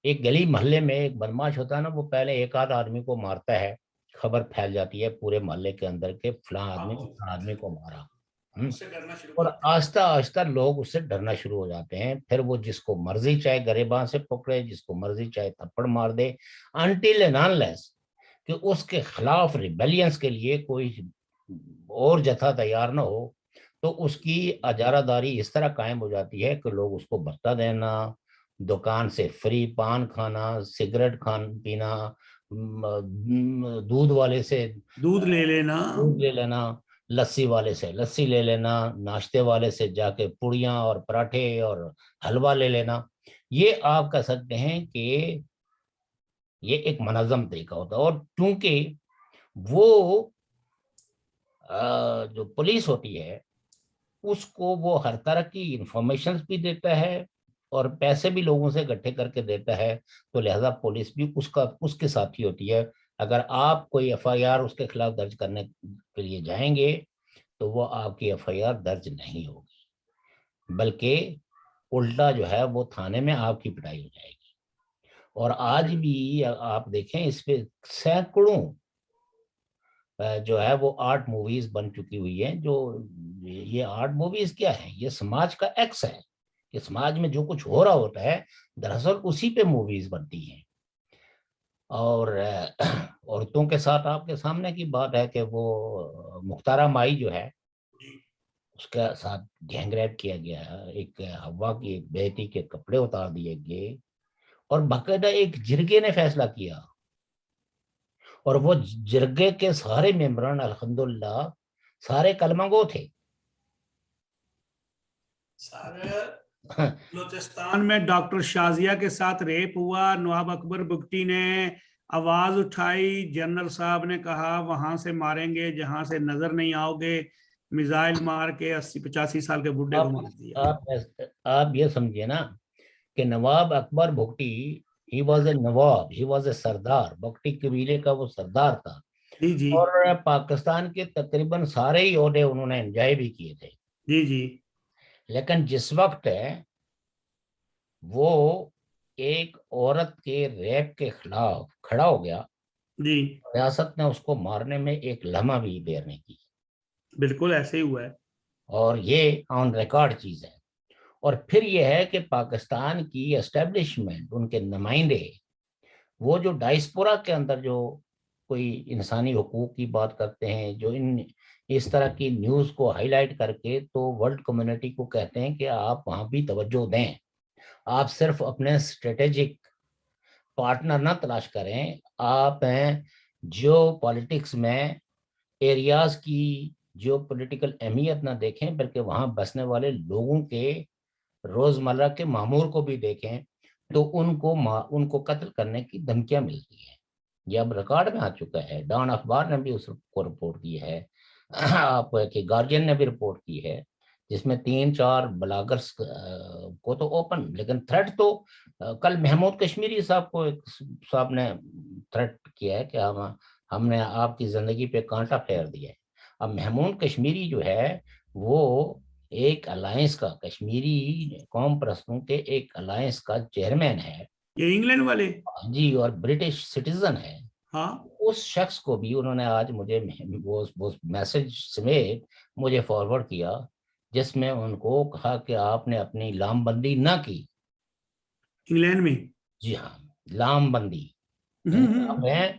ایک گلی محلے میں ایک بدماش ہوتا ہے نا، وہ پہلے ایک آدھ آدمی کو مارتا ہے، خبر پھیل جاتی ہے پورے محلے کے اندر کہ فلاں آدمی کو مارا، اور آہستہ آہستہ لوگ اس سے ڈرنا شروع ہو جاتے ہیں. پھر وہ جس کو مرضی چاہے گریباں سے پکڑے، جس کو مرضی چاہے تھپڑ مار دے، انٹل اینڈ انلیس کہ اس کے خلاف ریبیلینس کے لیے کوئی اور جتھا تیار نہ ہو، تو اس کی اجارہ داری اس طرح قائم ہو جاتی ہے کہ لوگ اس کو بھتہ دینا، دکان سے فری پان کھانا، سگریٹ پینا، دودھ والے سے دودھ لے لینا، لسی والے سے لسی لے لینا، ناشتے والے سے جا کے پوڑیاں اور پراٹھے اور حلوہ لے لینا. یہ آپ کہہ سکتے ہیں کہ یہ ایک منظم طریقہ ہوتا ہے. اور چونکہ وہ جو پولیس ہوتی ہے اس کو وہ ہر طرح کی انفارمیشن بھی دیتا ہے اور پیسے بھی لوگوں سے اکٹھے کر کے دیتا ہے، تو لہذا پولیس بھی اس کے ساتھ ہی ہوتی ہے. اگر آپ کوئی ایف آئی آر اس کے خلاف درج کرنے کے لیے جائیں گے تو وہ آپ کی ایف آئی آر درج نہیں ہوگی، بلکہ الٹا جو ہے وہ تھانے میں آپ کی پٹائی ہو جائے گی. اور آج بھی آپ دیکھیں اس پہ سینکڑوں جو ہے وہ آرٹ موویز بن چکی ہوئی ہیں. جو یہ آرٹ موویز کیا ہے، یہ سماج کا ایکس ہے کہ سماج میں جو کچھ ہو رہا ہوتا ہے دراصل اسی پہ موویز بنتی ہیں. اور عورتوں کے ساتھ آپ کے سامنے کی بات ہے کہ وہ مختارہ مائی جو ہے اس کے ساتھ گینگ ریپ کیا گیا، ایک ہوا کی ایک بیٹی کے کپڑے اتار دیے گئے، اور باقاعدہ ایک جرگے نے فیصلہ کیا، اور وہ جرگے کے سارے ممبران الحمدللہ سارے کلمہ گو تھے. بلوچستان میں ڈاکٹر شازیہ کے ساتھ ریپ ہوا، نواب اکبر بگٹی نے آواز اٹھائی، جنرل صاحب نے کہا وہاں سے ماریں گے جہاں سے نظر نہیں آؤ گے، میزائل مار کے 80-85 سال کے بڈھے کو مار دیا. آپ یہ سمجھے نا کہ Nawab Akbar Bugti he was a nawab, he was a sardar, Bugti قبیلے کا وہ سردار تھا. جی اور پاکستان کے تقریباً سارے ہی عہدے انہوں نے انجوائے بھی کیے تھے. جی لیکن جس وقت وہ ایک عورت کے ریپ کے خلاف کھڑا ہو گیا، جی ریاست نے اس کو مارنے میں ایک لمحہ بھی دیر نہیں کی. بالکل ایسے ہی ہوا ہے، اور یہ آن ریکارڈ چیز ہے. اور پھر یہ ہے کہ پاکستان کی اسٹیبلشمنٹ، ان کے نمائندے، وہ جو ڈائسپورا کے اندر جو کوئی انسانی حقوق کی بات کرتے ہیں، جو اس طرح کی نیوز کو ہائی لائٹ کر کے تو ورلڈ کمیونٹی کو کہتے ہیں کہ آپ وہاں بھی توجہ دیں، آپ صرف اپنے اسٹریٹجک پارٹنر نہ تلاش کریں، آپ جیو پالیٹکس میں ایریاز کی جیو پولیٹیکل اہمیت نہ دیکھیں، بلکہ وہاں بسنے والے لوگوں کے روزمرہ کے معمور کو بھی دیکھیں، تو ان کو قتل کرنے کی دھمکیاں ملتی ہیں. یہ اب ریکارڈ میں آ چکا ہے، ڈان اخبار نے بھی اس کو رپورٹ کی ہے، آپ کہ گارجین نے بھی رپورٹ کی ہے، جس میں 3-4 بلاگرز کو تو اوپن، لیکن تھریٹ تو کل محمود کشمیری صاحب کو ایک صاحب نے تھریٹ کیا ہے کہ ہم نے آپ کی زندگی پہ کانٹا پھیر دیا ہے۔ اب محمود کشمیری جو ہے وہ ایک الائنس کا، کشمیری قوم پرستوں کے ایک الائنس کا چیئرمین ہے، یہ انگلینڈ والے؟ جی، اور برٹش سٹیزن ہے۔ ہاں، اس شخص کو بھی انہوں نے آج مجھے وہ میسج سمیت مجھے فارورڈ کیا، جس میں ان کو کہا کہ آپ نے اپنی لام بندی نہ کی۔ انگلینڈ میں؟ جی ہاں، لام بندی ہوں، یعنی ہوں۔ ہمیں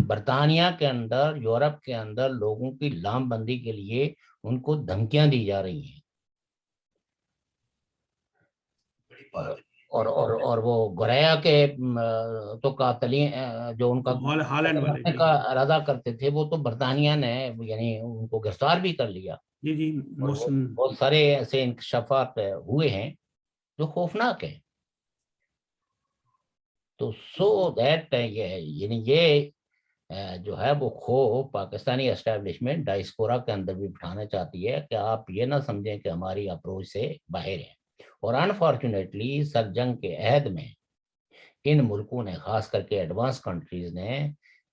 برطانیہ کے اندر، یورپ کے اندر لوگوں کی لام بندی کے لیے ان کو دھمکیاں دی جا رہی ہیں، بڑی بات ہے۔ اور وہ گوریا کے تو قاتلین جو ان کا ہالینڈ والے، کرنے جی کا جی ارادہ کرتے تھے، وہ تو برطانیہ نے یعنی ان کو گرفتار بھی کر لیا، جی جی، اور موسم۔ بہت سارے ایسے انکشافات ہوئے ہیں جو خوفناک ہیں۔ تو سو دیٹ یعنی یہ جو ہے وہ خوف پاکستانی اسٹیبلشمنٹ ڈائسپورا کے اندر بھی بٹھانا چاہتی ہے کہ آپ یہ نہ سمجھیں کہ ہماری اپروچ سے باہر ہے۔ اور انفارچونیٹلی سر جنگ کے عہد میں ان ملکوں نے، خاص کر کے ایڈوانس کنٹریز نے،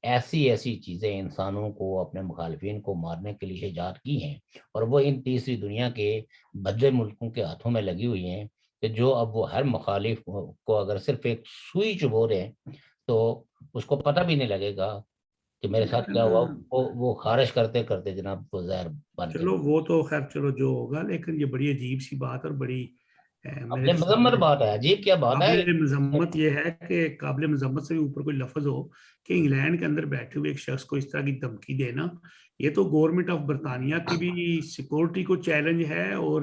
ایسی چیزیں انسانوں کو، اپنے مخالفین کو مارنے کے لیے ایجاد کی ہیں، اور وہ ان تیسری دنیا کے بدلے ملکوں کے ہاتھوں میں لگی ہوئی ہیں کہ جو اب وہ ہر مخالف کو اگر صرف ایک سوئی چبو دیں تو اس کو پتہ بھی نہیں لگے گگا کہ میرے ساتھ کیا ہوا، وہ خارج کرتے کرتے جناب وہ زہر بن کے۔ چلو وہ تو خیر، چلو جو ہوگا، لیکن یہ بڑی عجیب سی بات اور بڑی میرے اپنے مذمت سامنے بات ہے، عجیب کیا بات ہے۔ قابل مذمت یہ ہے کہ قابل مذمت سے بھی اوپر کوئی لفظ ہو کہ انگلینڈ کے اندر بیٹھے ہوئے ایک شخص کو اس طرح کی دھمکی دینا، یہ تو گورنمنٹ آف برطانیہ کی بھی سیکورٹی کو چیلنج ہے، اور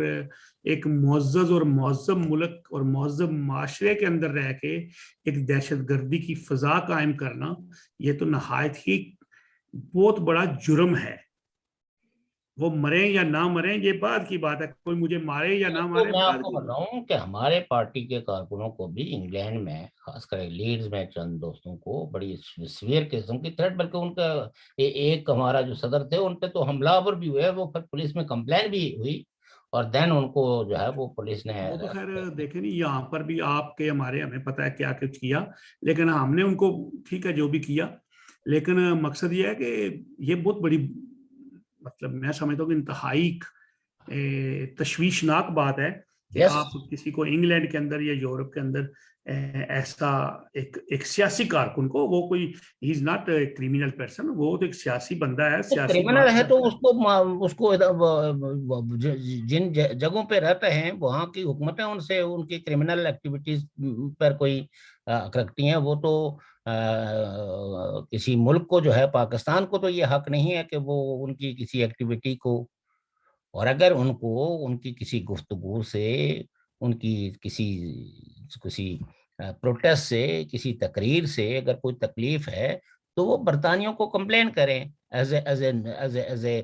ایک معزز اور مہذب ملک اور مہذب معاشرے کے اندر رہ کے ایک دہشت گردی کی فضا قائم کرنا، یہ تو نہایت ہی بہت بڑا جرم ہے۔ وہ مریں یا نہ مریں یہ بعد کی بات ہے، کوئی مجھے مارے یا نہ تو مارے میں آپ بعد کو کی بات۔ بتاؤں کہ ہمارے پارٹی کے کارکنوں کو بھی انگلینڈ میں، خاص کر لیڈز میں چند دوستوں کو بڑی سویر قسم کی تھریٹ، بلکہ ان کا ایک ہمارا جو صدر تھے ان پہ تو حملہ آور بھی ہوئے، وہ پھر پولیس میں کمپلین بھی ہوئی، اور دین ان کو جو ہے وہ پولیس نے وہ تو خیر دیکھیں نہیں، یہاں پر بھی آپ کے ہمارے ہمیں پتہ ہے کیا کچھ کیا، لیکن ہم نے ان کو ٹھیک ہے جو بھی کیا، لیکن مقصد یہ ہے کہ یہ بہت بڑی، مطلب میں سمجھتا ہوں کہ انتہائی تشویشناک بات ہے کہ یس۔ آپ کسی کو انگلینڈ کے اندر یا یورپ کے اندر ایسا ایک سیاسی کارکن کو، وہ کوئی ہی از ناٹ کریمنل پرسن، وہ تو ایک سیاسی بندہ ہے، وہ سیاسی کرمنل بات ہے تو کرتا اس کو جن جگہوں پہ رہتے ہیں وہاں کی حکومتیں ان سے ان کی کرمنل ایکٹیویٹیز پر کوئی رکھتی ہیں، وہ تو کسی ملک کو جو ہے، پاکستان کو تو یہ حق نہیں ہے کہ وہ ان کی کسی ایکٹیویٹی کو، اور اگر ان کو ان کی کسی گفتگو سے، ان کی کسی پروٹیسٹ سے، کسی تقریر سے اگر کوئی تکلیف ہے تو وہ برطانیوں کو کمپلین کریں ایز اے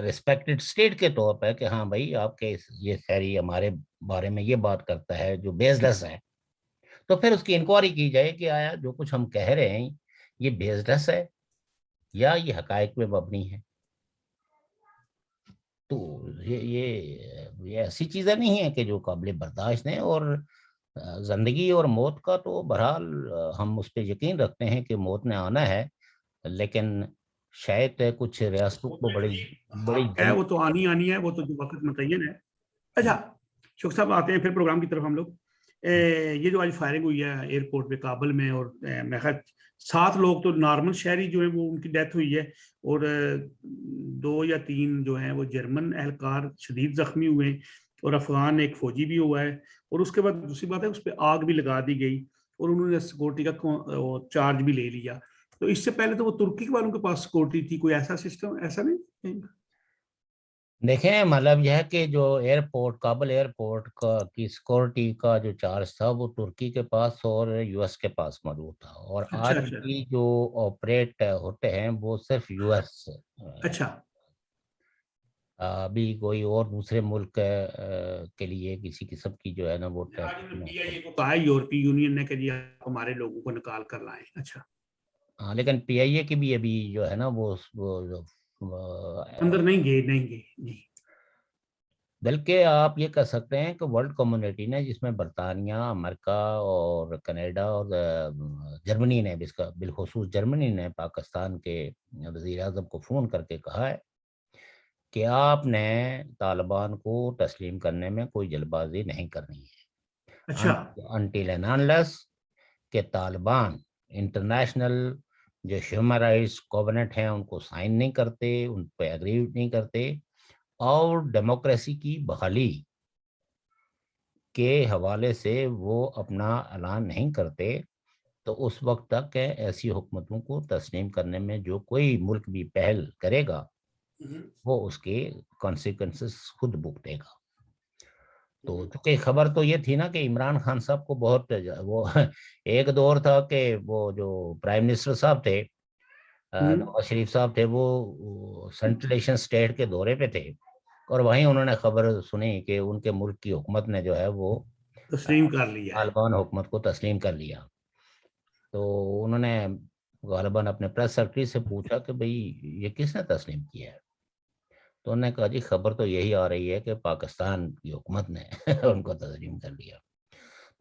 ریسپیکٹڈ اسٹیٹ کے طور پہ کہ ہاں بھائی آپ کے یہ شہری ہمارے بارے میں یہ بات کرتا ہے جو بیس لیس ہے، تو پھر اس کی انکوائری کی جائے کہ آیا جو کچھ ہم کہہ رہے ہیں یہ بیس لیس ہے یا یہ حقائق میں مبنی ہے۔ تو یہ ایسی چیزیں نہیں ہیں کہ جو قابل برداشت ہیں، اور زندگی اور موت کا تو بہرحال ہم اس پہ یقین رکھتے ہیں کہ موت نے آنا ہے، لیکن شاید کچھ ریاستوں کو بڑی بڑی حق ہے، جلد۔ وہ تو آنی ہے، وہ تو جو وقت متعین ہے۔ اچھا شوق صاحب، آتے ہیں پھر پروگرام کی طرف ہم لوگ۔ یہ جو آج فائرنگ ہوئی ہے ایئرپورٹ پہ کابل میں، اور میں 7 لوگ تو نارمل شہری جو ہیں وہ ان کی ڈیتھ ہوئی ہے، اور 2 یا 3 جو ہیں وہ جرمن اہلکار شدید زخمی ہوئے ہیں، اور افغان ایک فوجی بھی ہوا ہے، اور اس کے بعد دوسری بات ہے اس پہ آگ بھی لگا دی گئی، اور انہوں نے سیکورٹی کا چارج بھی لے لیا۔ تو اس سے پہلے تو وہ ترکی والوں کے پاس سیکورٹی تھی، کوئی ایسا سسٹم ایسا نہیں؟ دیکھیں مطلب یہ ہے کہ جو ایئرپورٹ، کابل ایئرپورٹ کی سیکورٹی کا جو چارج تھا وہ ترکی کے پاس اور یو ایس کے پاس موجود تھا، اور اچھا آج اچھا بھی جو آپریٹ ہوتے ہیں وہ صرف یو ایس، اچھا۔ ابھی کوئی اور دوسرے ملک کے لیے کسی قسم کی جو ہے نا وہ آج انہوں نے ٹریفک پی آئی اے کو کہا ہے یورپی یونین نے کہ جی آپ ہمارے لوگوں کو نکال کر لائیں۔ اچھا ہاں لیکن پی آئی اے کی بھی ابھی جو ہے نا وہ اندر نہیں گئے جی. بلکہ آپ یہ کہہ سکتے ہیں کہ ورلڈ کمیونٹی نے، جس میں برطانیہ، امریکہ اور کینیڈا اور جرمنی نے، بالخصوص جرمنی نے پاکستان کے وزیر اعظم کو فون کر کے کہا ہے کہ آپ نے طالبان کو تسلیم کرنے میں کوئی جلد بازی نہیں کرنی ہے اچھا. انٹل اینڈ انلیس کہ طالبان انٹرنیشنل جو ہیومن رائٹس کووننٹ ہیں ان کو سائن نہیں کرتے، ان پہ ایگری نہیں کرتے، اور ڈیموکریسی کی بحالی کے حوالے سے وہ اپنا اعلان نہیں کرتے، تو اس وقت تک ایسی حکومتوں کو تسلیم کرنے میں جو کوئی ملک بھی پہل کرے گا وہ اس کے کانسیکوینسز خود بھگتے گا. تو چونکہ خبر تو یہ تھی نا کہ عمران خان صاحب کو بہت وہ ایک دور تھا کہ وہ جو پرائم منسٹر صاحب تھے، نواز شریف صاحب تھے، وہ سینٹرل ایشین اسٹیٹ کے دورے پہ تھے، اور وہیں انہوں نے خبر سنی کہ ان کے ملک کی حکومت نے جو ہے وہ تسلیم کر لیا ہے. طالبان حکومت کو تسلیم کر لیا. تو انہوں نے غالباً اپنے پریس سیکرٹری سے پوچھا کہ بھئی یہ کس نے تسلیم کیا ہے؟ تو انہوں نے کہا جی خبر تو یہی آ رہی ہے کہ پاکستان کی حکومت نے ان کو تسلیم کر لیا.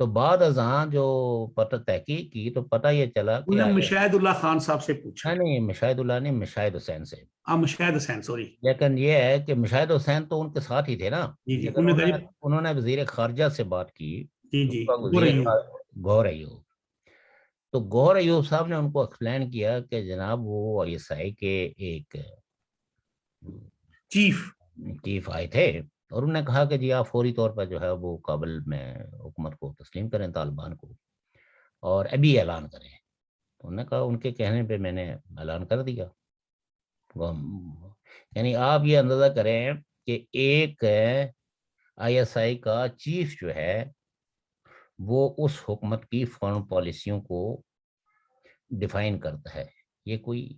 تو بعد ازاں جو پتہ تحقیق کی تو پتہ یہ چلا کہ انہوں نے مشاہد اللہ خان صاحب سے پوچھا. نہیں، مشاہد اللہ نے مشاہد حسین سے. مشاہد حسین، سوری. لیکن یہ ہے کہ مشاہد حسین تو ان کے ساتھ ہی تھے نا، جی جی. لیکن انہوں نے وزیر خارجہ سے بات کی. جی تو جی. وزیر گوہر ایوب، تو گوہر ایوب صاحب نے ان کو ایکسپلین کیا کہ جناب وہ آئی ایس آئی کے ایک چیف آئے تھے، اور انہوں نے کہا کہ جی آپ فوری طور پر جو ہے وہ کابل میں حکومت کو تسلیم کریں، طالبان کو، اور ابھی اعلان کریں. تو انہوں نے کہا ان کے کہنے پہ میں نے اعلان کر دیا. یعنی آپ یہ اندازہ کریں کہ ایک آئی ایس آئی کا چیف جو ہے وہ اس حکومت کی فارن پالیسیوں کو ڈیفائن کرتا ہے. یہ کوئی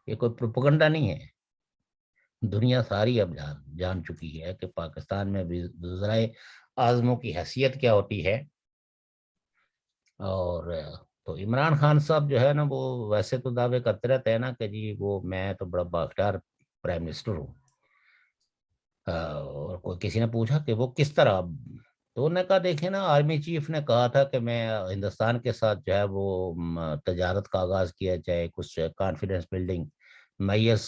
پروپیگنڈا نہیں ہے. دنیا ساری اب جان چکی ہے کہ پاکستان میں وزرائے اعظموں کی حیثیت کیا ہوتی ہے. اور تو عمران خان صاحب جو ہے نا وہ ویسے تو دعوے کرتے رہتے ہیں نا کہ جی وہ میں تو بڑا بااختیار پرائم منسٹر ہوں. اور کوئی کسی نے پوچھا کہ وہ کس طرح، تو انہوں نے کہا دیکھیں نا آرمی چیف نے کہا تھا کہ میں ہندوستان کے ساتھ جو ہے وہ تجارت کا آغاز کیا جائے، کچھ کانفیڈنس بلڈنگ میس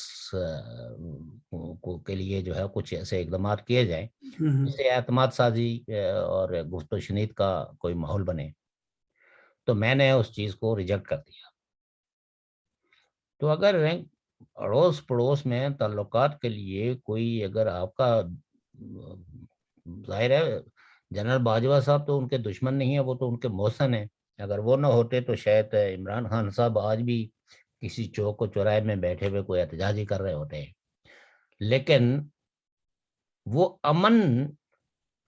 کے لیے جو ہے کچھ ایسے اقدامات کیے جائیں جس سے اعتماد سازی اور گفت و شنید کا کوئی ماحول بنے. تو میں نے اس چیز کو ریجیکٹ کر دیا. تو اگر اڑوس پڑوس میں تعلقات کے لیے کوئی، اگر آپ کا ظاہر ہے جنرل باجوہ صاحب تو ان کے دشمن نہیں ہیں، وہ تو ان کے محسن ہیں. اگر وہ نہ ہوتے تو شاید عمران خان صاحب آج بھی کسی چوک و چوراہے میں بیٹھے ہوئے کوئی احتجاج ہی کر رہے ہوتے ہیں. لیکن وہ امن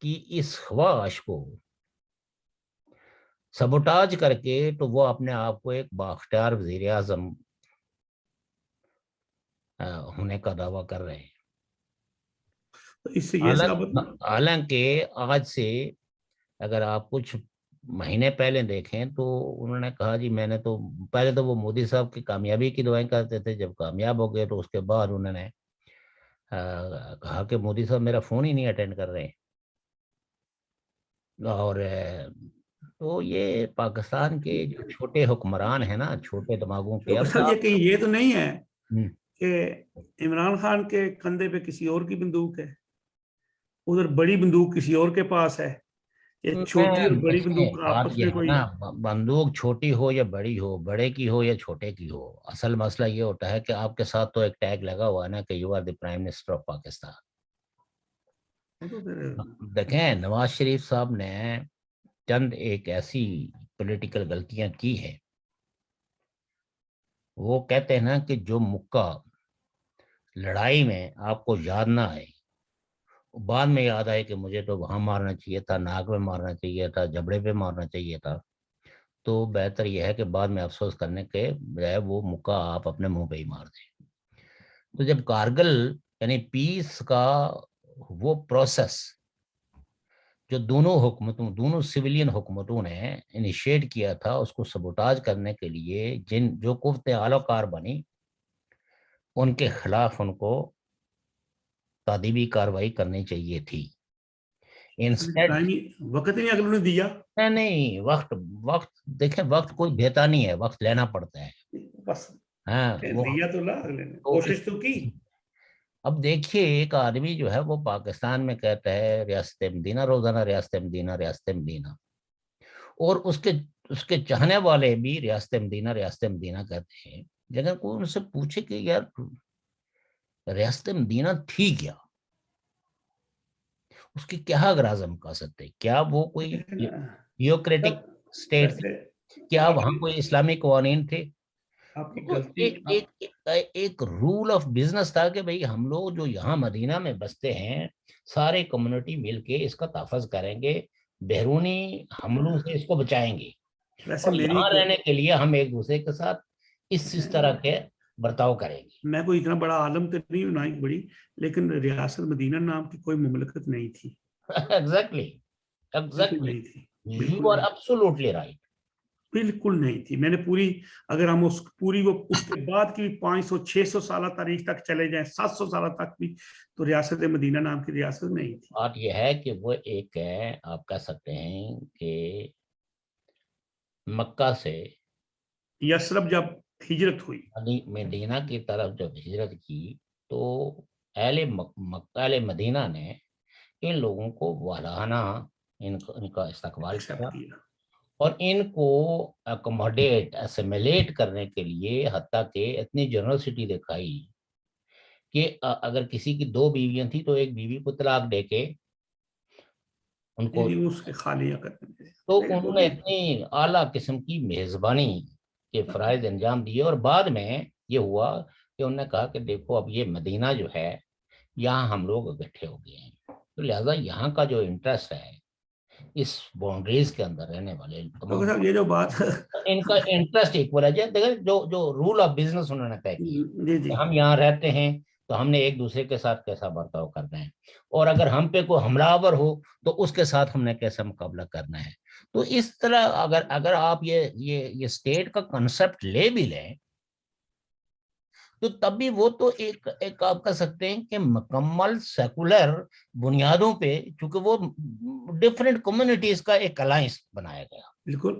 کی اس خواہش کو سبوٹاج کر کے تو وہ اپنے آپ کو ایک بااختیار وزیر اعظم ہونے کا دعویٰ کر رہے ہیں. اس سے یہ ثابت، حالانکہ آج سے اگر آپ کچھ مہینے پہلے دیکھیں تو انہوں نے کہا جی میں نے تو پہلے تو وہ مودی صاحب کی کامیابی کی دعائیں کرتے تھے، جب کامیاب ہو گئے تو اس کے بعد انہوں نے کہا کہ مودی صاحب میرا فون ہی نہیں اٹینڈ کر رہے. اور تو یہ پاکستان کے جو چھوٹے حکمران ہیں نا، چھوٹے دماغوں کے، اب یہ کہیں یہ تو نہیں ہے کہ عمران خان کے کندھے پہ کسی اور کی بندوق ہے، ادھر بڑی بندوق کسی اور کے پاس ہے. یہ چھوٹی اور بڑی بندوق آپس میں کوئی، بندوق چھوٹی ہو یا بڑی ہو، بڑے کی ہو یا چھوٹے کی ہو، اصل مسئلہ یہ ہوتا ہے کہ آپ کے ساتھ تو ایک ٹیگ لگا ہوا ہے نا کہ you are the prime minister of Pakistan. دیکھیں نواز شریف صاحب نے چند ایک ایسی پولیٹیکل غلطیاں کی ہیں. وہ کہتے ہیں نا کہ جو مکہ لڑائی میں آپ کو یاد نہ آئے، بعد میں یاد آئے کہ مجھے تو وہاں مارنا چاہیے تھا، ناک میں مارنا چاہیے تھا، جبڑے پہ مارنا چاہیے تھا، تو بہتر یہ ہے کہ بعد میں افسوس کرنے کے بجائے وہ مکہ آپ اپنے منہ پہ ہی مار دیں. تو جب کارگل یعنی پیس کا وہ پروسیس جو دونوں سویلین حکومتوں نے انیشیٹ کیا تھا اس کو سبوٹاج کرنے کے لیے، جو قوتیں اعلی کار بنی ان کے خلاف ان کو تادیبی کاروائی کرنی چاہیے تھی. وقت نہیں اگر انہوں نے دیا. نہیں، وقت دیکھیں، وقت کوئی دیتا نہیں ہے، وقت لینا پڑتا ہے. بس ہاں، دیا تو اگلے نے کوشش تو کی. اب دیکھیے، ایک آدمی جو ہے وہ پاکستان میں کہتا ہے ریاست مدینہ، روزانہ ریاست مدینہ ریاست مدینہ، اور اس کے چاہنے والے بھی ریاست مدینہ کہتے ہیں. لیکن کوئی ان سے پوچھے کہ یار ریاست مدینہ تھی کیا، اس کی کیا اغراض ہم کہہ سکتے ہیں؟ کیا وہ کوئی تھیوکریٹک اسٹیٹ تھی؟ کیا وہاں کوئی اسلامی قوانین تھے؟ ایک رول آف بزنس تھا کہ بھئی ہم لوگ جو یہاں مدینہ میں بستے ہیں سارے کمیونٹی مل کے اس کا تحفظ کریں گے، بیرونی حملوں سے اس کو بچائیں گے، اور یہاں رہنے کے لیے ہم ایک دوسرے کے ساتھ اس طرح کے برتاؤ کریں گے. میں کوئی اتنا بڑا عالم تو نہیں ہوں، نہ ہی بڑی، لیکن ریاست مدینہ نام کی کوئی مملکت نہیں تھی. ایگزیکٹلی نہیں تھی، یو آر ایبسولوٹلی رائٹ. بالکل نہیں تھی. میں نے پوری، اگر ہم اس کے بعد کی 500-600 سالہ تاریخ تک چلے جائیں، 700 سالہ تک بھی، تو ریاست مدینہ نام کی ریاست نہیں تھی. بات یہ ہے کہ وہ ایک ہے، آپ کہہ سکتے ہیں کہ مکہ سے یثرب جب ہجرت ہوئی، مدینہ کی طرف جب ہجرت کی تو اہل مدینہ نے ان لوگوں کو والہانہ ان کا استقبال کیا، اور ان کو اکوموڈیٹ اسیمیلیٹ کرنے کے لیے حتیٰ کہ اتنی جنرسٹی دکھائی کہ اگر کسی کی 2 بیویاں تھیں تو ایک بیوی کو طلاق دے کے ان کو اس کے خالیہ کرتے تھے. تو انہوں نے اتنی اعلیٰ قسم کی میزبانی کے فرائض انجام دیے. اور بعد میں یہ ہوا کہ انہوں نے کہا کہ دیکھو اب یہ مدینہ جو ہے یہاں ہم لوگ اکٹھے ہو گئے ہیں، تو لہٰذا یہاں کا جو انٹرسٹ ہے اس باؤنڈریز کے اندر رہنے والے یہ جو بات ان کا انٹرسٹ ایکول ہے. جو رول آف بزنس انہوں نے طے کیا، ہم یہاں رہتے ہیں تو ہم نے ایک دوسرے کے ساتھ کیسا برتاؤ کرنا ہے، اور اگر ہم پہ کوئی حملہ آور ہو تو اس کے ساتھ ہم نے کیسا مقابلہ کرنا ہے. تو اس طرح اگر آپ یہ اسٹیٹ کا کنسپٹ لے بھی لیں تو تب بھی وہ تو ایک آپ کہہ سکتے ہیں کہ مکمل سیکولر بنیادوں پہ، چونکہ وہ ڈفرینٹ کمیونٹیز کا ایک الائنس بنایا گیا. بالکل،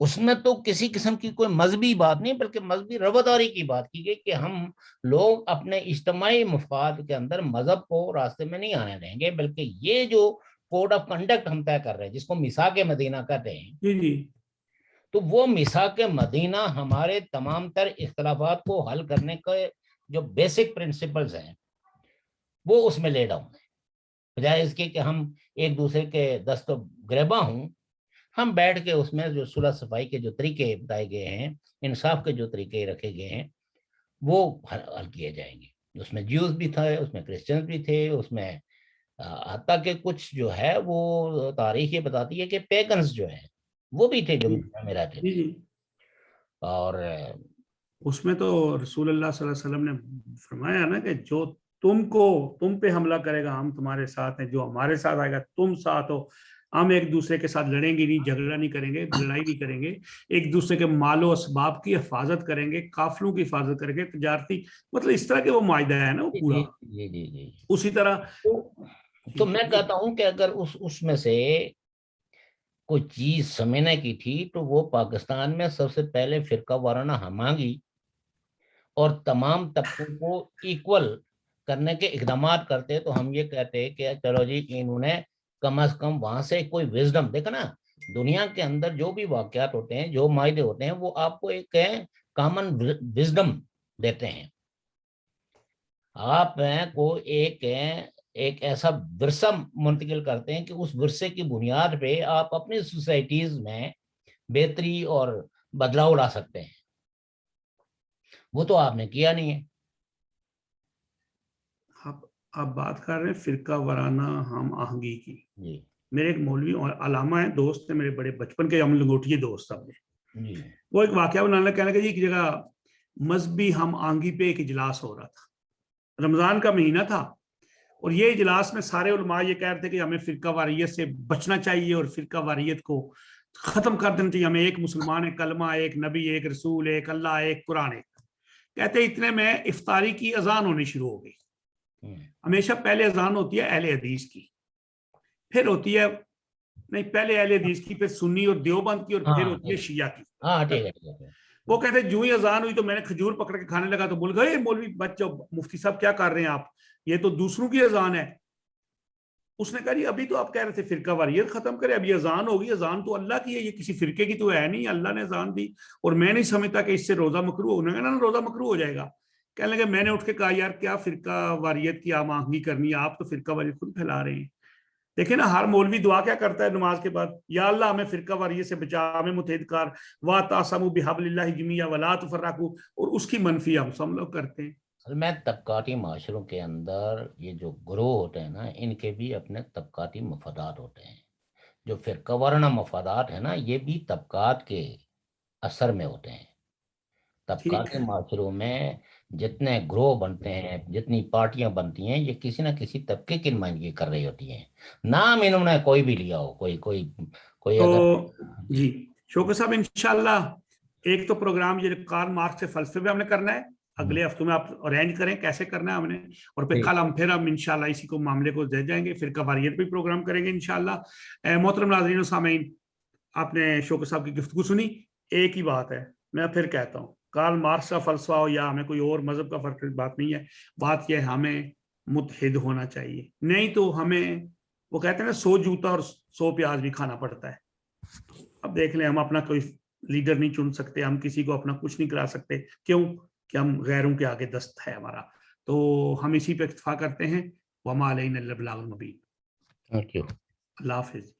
اس میں تو کسی قسم کی کوئی مذہبی بات نہیں بلکہ مذہبی رواداری کی بات کی گئی کہ ہم لوگ اپنے اجتماعی مفاد کے اندر مذہب کو راستے میں نہیں آنے دیں گے، بلکہ یہ جو کوڈ آف کنڈکٹ ہم طے کر رہے ہیں جس کو میثاق مدینہ کہتے ہیں، تو وہ میثاق مدینہ ہمارے تمام تر اختلافات کو حل کرنے کے جو بیسک پرنسپلز ہیں وہ اس میں لے ڈاؤن ہیں. بجائے اس کے کہ ہم ایک دوسرے کے دست و گریباں ہوں، ہم بیٹھ کے اس میں جو صلح صفائی کے جو طریقے بتائے گئے ہیں، انصاف کے جو طریقے رکھے گئے ہیں وہ حل کیے جائیں گے. اس میں جیوز بھی تھے، اس میں کرسچنز بھی تھے، اس میں حتیٰ کہ کچھ جو ہے وہ تاریخ یہ بتاتی ہے کہ پیگنز جو ہیں وہ بھی تھے جو میں رہتے تھے. اور اس میں تو رسول اللہ صلی اللہ علیہ وسلم نے فرمایا نا کہ جو تم پہ حملہ کرے گا ہم تمہارے ساتھ ہیں، جو ہمارے ساتھ آئے گا تم ساتھ ہو. ہم ایک دوسرے کے ساتھ لڑیں گے نہیں، جھگڑا نہیں کریں گے، لڑائی نہیں کریں گے، ایک دوسرے کے مال و اسباب کی حفاظت کریں گے، قافلوں کی حفاظت کریں گے، تجارتی، مطلب اس طرح کے وہ معاہدہ ہے نا وہ پورا. جی اسی طرح تو میں کہتا ہوں کہ اگر اس میں سے کوئی چیز سمجھنے کی تھی تو وہ پاکستان میں سب سے پہلے فرقہ وارانہ ہمانگی اور تمام طبقوں کو ایکول کرنے کے اقدامات کرتے. تو ہم یہ کہتے ہیں کہ چلو جی انہوں نے کم از کم وہاں سے کوئی وزڈم، دیکھا نا دنیا کے اندر جو بھی واقعات ہوتے ہیں، جو معاہدے ہوتے ہیں، وہ آپ کو ایک کامن وزڈم دیتے ہیں. آپ کو ایک ایسا ورثہ منتقل کرتے ہیں کہ اس ورثے کی بنیاد پہ آپ اپنی سوسائٹیز میں بہتری اور بدلاؤ لا سکتے ہیں. وہ تو آپ نے کیا نہیں ہے. آپ بات کر رہے ہیں فرقہ وارانہ ہم آہنگی کی. جی، میرے ایک مولوی اور علامہ ہیں، دوست ہیں میرے، بڑے بچپن کے، ہم لنگوٹیے دوست سب نے. جی، وہ ایک واقعہ بنانا کہنے لگا جی ایک جگہ مذہبی ہم آہنگی پہ ایک اجلاس ہو رہا تھا، رمضان کا مہینہ تھا، اور یہ اجلاس میں سارے علماء یہ کہہ رہے تھے کہ ہمیں فرقہ واریت سے بچنا چاہیے اور فرقہ واریت کو ختم کر دینا چاہیے. ہمیں ایک مسلمان، ایک کلمہ، ایک نبی، ایک رسول، ایک اللہ، ایک قرآن. کہتے اتنے میں افطاری کی اذان ہونی شروع ہو گئی. ہمیشہ پہلے اذان ہوتی ہے اہل حدیث کی، پھر ہوتی ہے نہیں پہلے اہل حدیث کی، پھر سنی اور دیوبند کی، اور پھر ہوتی ہے شیعہ کی. وہ کہتے ہیں جو ہی اذان ہوئی تو میں نے کھجور پکڑ کے کھانے لگا تو بول گئے مولوی بچو مفتی صاحب کیا کر رہے ہیں آپ، یہ تو دوسروں کی اذان ہے. اس نے کہا جی ابھی تو آپ کہہ رہے تھے فرقہ واریت ختم کرے، ابھی اذان ہوگی، اذان تو اللہ کی ہے، یہ کسی فرقے کی تو ہے نہیں، اللہ نے اذان دی اور میں نہیں سمجھتا کہ اس سے روزہ مکروہ ہونے کا. نا روزہ مکروہ ہو جائے گا. کہنے لگے میں نے اٹھ کے کہا یار کیا فرقہ واریت کی آم آہنگی کرنی ہے، آپ تو فرقہ واریت خود پھیلا رہے ہیں. دیکھیں نا ہر مولوی دعا کیا کرتا ہے نماز کے بعد، یا اللہ ہمیں فرقہ واریت سے بچا، ہمیں متحد کر، واعتصموا بحبل اللہ جمیعا ولا تفرقوا، اور اس کی منفی ہم لوگ کرتے ہیں. میں طبقاتی معاشروں کے اندر یہ جو گروہ ہوتے ہیں نا، ان کے بھی اپنے طبقاتی مفادات ہوتے ہیں. جو فرقہ وارانہ مفادات ہیں نا، یہ بھی طبقات کے اثر میں ہوتے ہیں. طبقاتی معاشروں میں جتنے گروہ بنتے ہیں، جتنی پارٹیاں بنتی ہیں، یہ کسی نہ کسی طبقے کی نمائندگی کر رہی ہوتی ہیں. نام انہوں نے کوئی بھی لیا ہو، کوئی تو اگر جی شوکت صاحب انشاءاللہ ایک تو پروگرام یہ کارل مارکس سے فلسفے پہ ہم نے کرنا ہے، اگلے ہفتوں میں آپ ارینج کریں کیسے کرنا ہے ہم نے، اور پھر کل ہم انشاءاللہ اسی کو معاملے کو دے جائیں گے، فرقہ واریت پہ پروگرام کریں گے انشاءاللہ. محترم ناظرین و سامعین، آپ نے شوکت صاحب کی گفتگو سنی. ایک ہی بات ہے، میں پھر کہتا ہوں، کارل مارکس کا فلسفہ ہو یا ہمیں کوئی اور مذہب کا فرق بات نہیں ہے، بات یہ ہمیں متحد ہونا چاہیے. نہیں تو ہمیں وہ کہتے ہیں نا 100 جوتا اور 100 پیاز بھی کھانا پڑتا ہے. اب دیکھ لیں ہم اپنا کوئی لیڈر نہیں چن سکتے، ہم کسی کو اپنا کچھ نہیں کرا سکتے. کیوں کہ ہم غیروں کے آگے دست ہے ہمارا. تو ہم اسی پہ اکتفا کرتے ہیں. وما علینا الا البلاغ المبین. Thank you. اللہ حافظ.